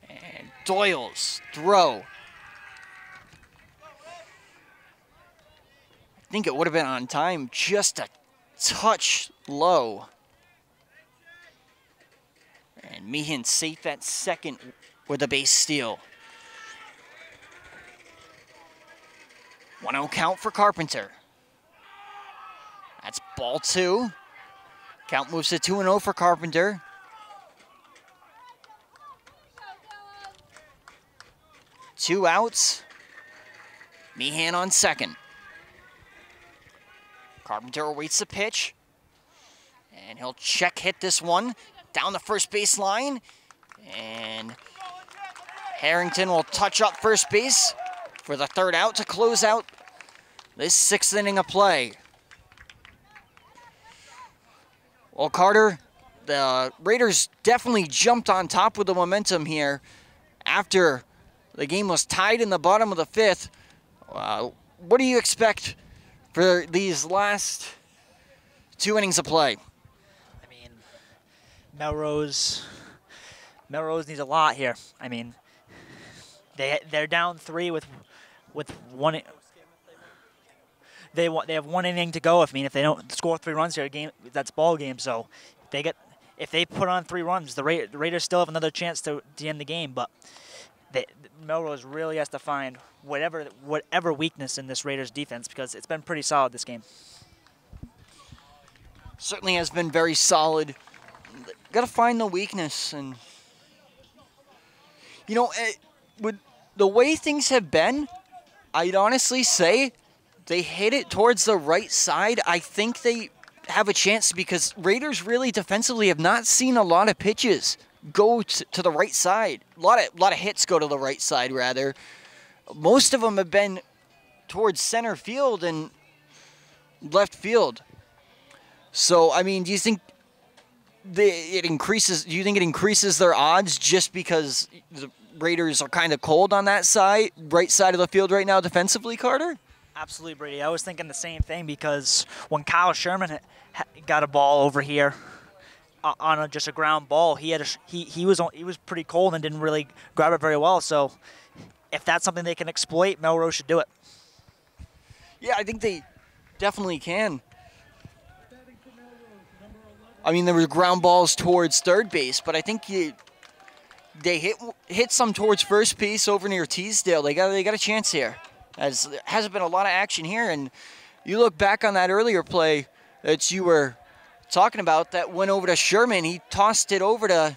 and Doyle's throw. I think it would have been on time, just a touch low. And Meehan safe at second with a base steal. 1-0 count for Carpenter. That's ball 2. Count moves to 2-0 for Carpenter. Two outs. Meehan on second. Carpenter awaits the pitch. And he'll check hit this one down the first base line. And Harrington will touch up first base for the third out to close out this 6th inning of play. Well, Carter, the Raiders definitely jumped on top with the momentum here after the game was tied in the bottom of the 5th. What do you expect for these last 2 innings of play? I mean, Melrose needs a lot here. I mean, they're down 3 with one. They have 1 inning to go. If they don't score 3 runs here, that's ball game. So if they put on 3 runs, the Raiders still have another chance to end the game. But Melrose really has to find whatever weakness in this Raiders defense, because it's been pretty solid this game. Certainly has been very solid. Got to find the weakness, and with the way things have been, I'd honestly say they hit it towards the right side. I think they have a chance because Raiders really defensively have not seen a lot of pitches go to the right side. A lot of hits go to the right side, rather. Most of them have been towards center field and left field. So, I mean, do you think it increases their odds just because the Raiders are kind of cold on that side, right side of the field right now defensively, Carter? Absolutely, Brady. I was thinking the same thing, because when Kyle Sherman got a ball over here on just a ground ball, he was pretty cold and didn't really grab it very well. So if that's something they can exploit, Melrose should do it. Yeah, I think they definitely can. I mean, there were ground balls towards third base, but I think they hit some towards first base over near Teasdale. They got a chance here, as there hasn't been a lot of action here. And you look back on that earlier play that you were talking about that went over to Sherman. He tossed it over to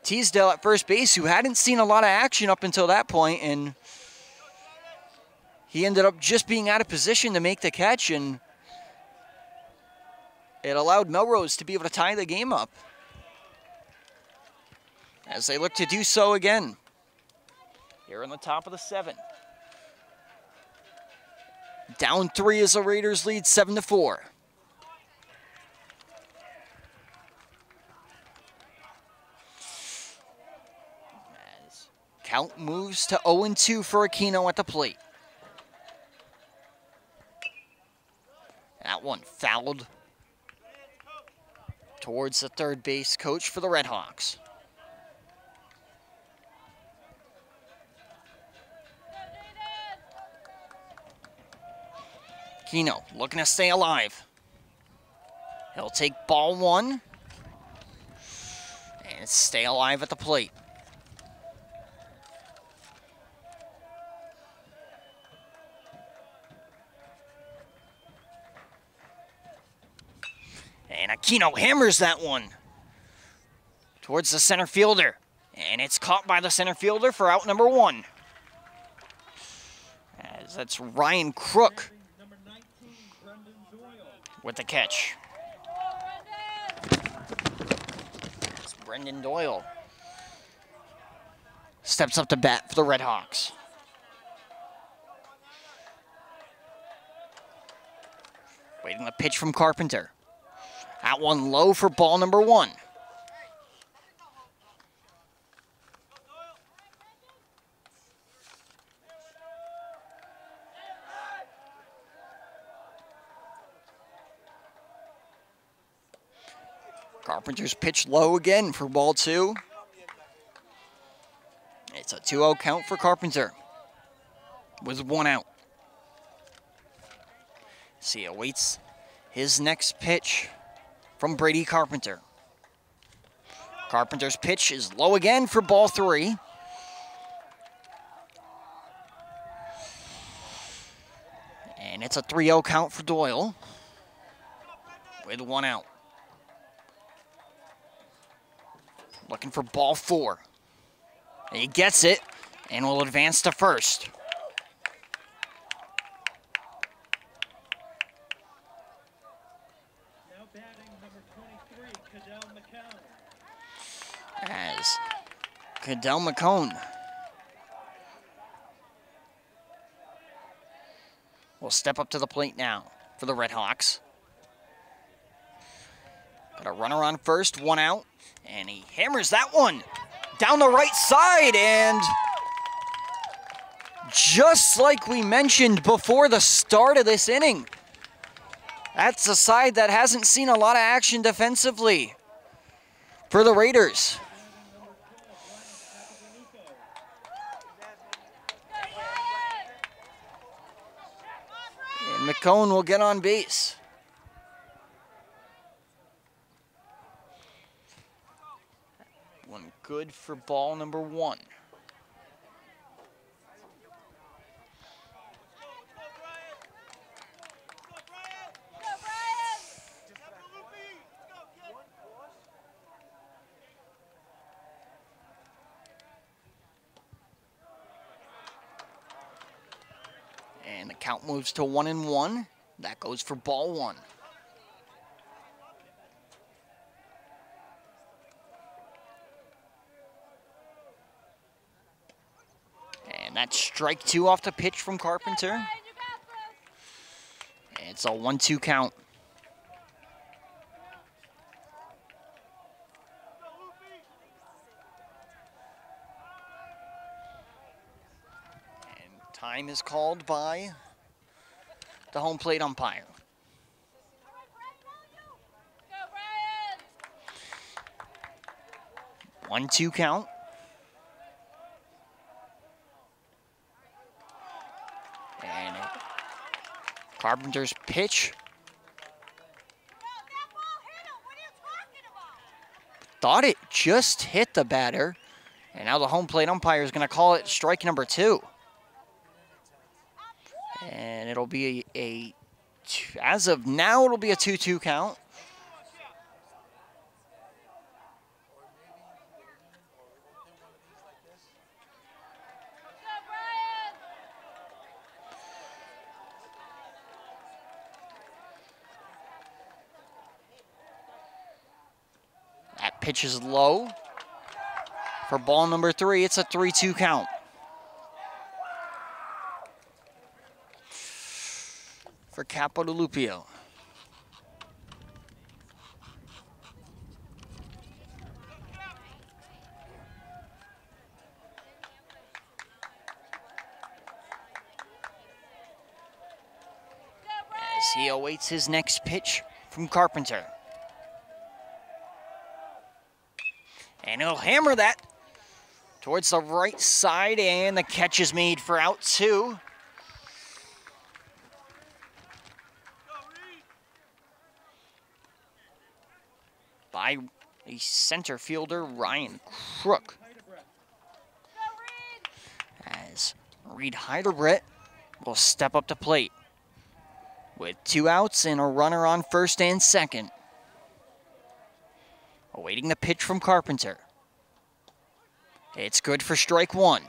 Teasdale at first base, who hadn't seen a lot of action up until that point, and he ended up just being out of position to make the catch, and it allowed Melrose to be able to tie the game up as they look to do so again here in the top of the 7th. Down 3 as the Raiders lead 7-4. As count moves to 0-2 for Aquino at the plate. That one fouled towards the third base coach for the Redhawks. Aquino looking to stay alive. He'll take ball 1 and stay alive at the plate. And Aquino hammers that one towards the center fielder. And it's caught by the center fielder for out number 1. As that's Ryan Crook with the catch. It's Brendan Doyle steps up to bat for the Redhawks. Waiting the pitch from Carpenter. That one low for ball number 1. Carpenter's pitch low again for ball 2. It's a 2-0 count for Carpenter with 1 out. See, he awaits his next pitch from Brady Carpenter. Carpenter's pitch is low again for ball 3. It's a 3-0 count for Doyle with 1 out. Looking for ball 4. He gets it and will advance to first. Now batting number 23, Cadell McCown. As Cadell McCone will step up to the plate now for the Redhawks. Got a runner on first, 1 out, and he hammers that one down the right side, and just like we mentioned before the start of this inning, that's a side that hasn't seen a lot of action defensively for the Raiders. And McCone will get on base. One good for ball number 1. And the count moves to 1-1. That goes for ball 1. And that's strike 2 off the pitch from Carpenter. It's a 1-2 count. Time is called by the home plate umpire. Go, 1-2 count. And Carpenter's pitch. Thought it just hit the batter. And now the home plate umpire is going to call it strike number 2. And it'll be as of now, it'll be a 2-2 count. That pitch is low. For ball number 3, it's a 3-2 count. For Capo DeLupio. As he awaits his next pitch from Carpenter. And he'll hammer that towards the right side, and the catch is made for out 2. By a center fielder, Ryan Crook. As Reed Heidebrett will step up to plate with 2 outs and a runner on first and second. Awaiting the pitch from Carpenter. It's good for strike 1.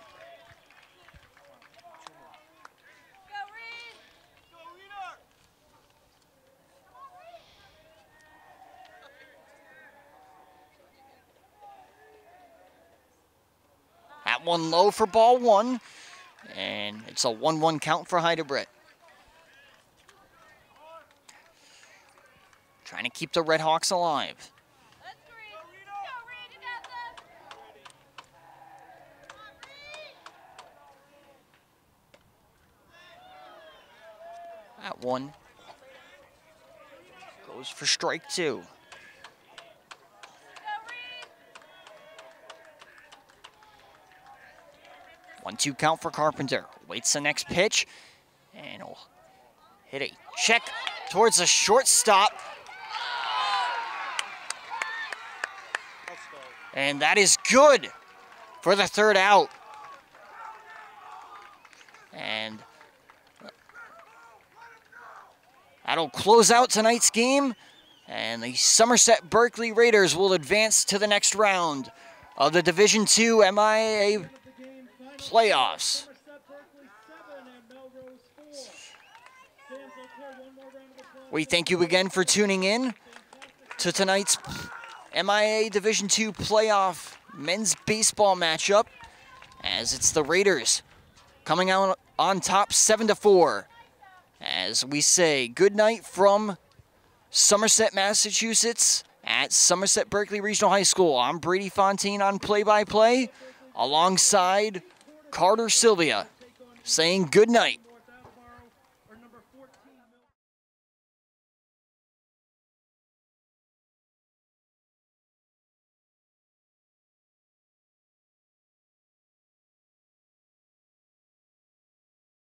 That one low for ball 1, and it's a 1-1 count for Heidebrett. Trying to keep the Redhawks alive. That one goes for strike 2. One-two count for Carpenter. Waits the next pitch, and he'll hit a check towards the shortstop. And that is good for the 3rd out. That'll close out tonight's game, and the Somerset Berkeley Raiders will advance to the next round of the Division II MIAA playoffs. We thank you again for tuning in to tonight's MIAA Division II playoff men's baseball matchup, as it's the Raiders coming out on top 7-4. As we say good night from Somerset, Massachusetts at Somerset Berkeley Regional High School. I'm Brady Fontaine on play-by-play alongside Carter Sylvia saying good night.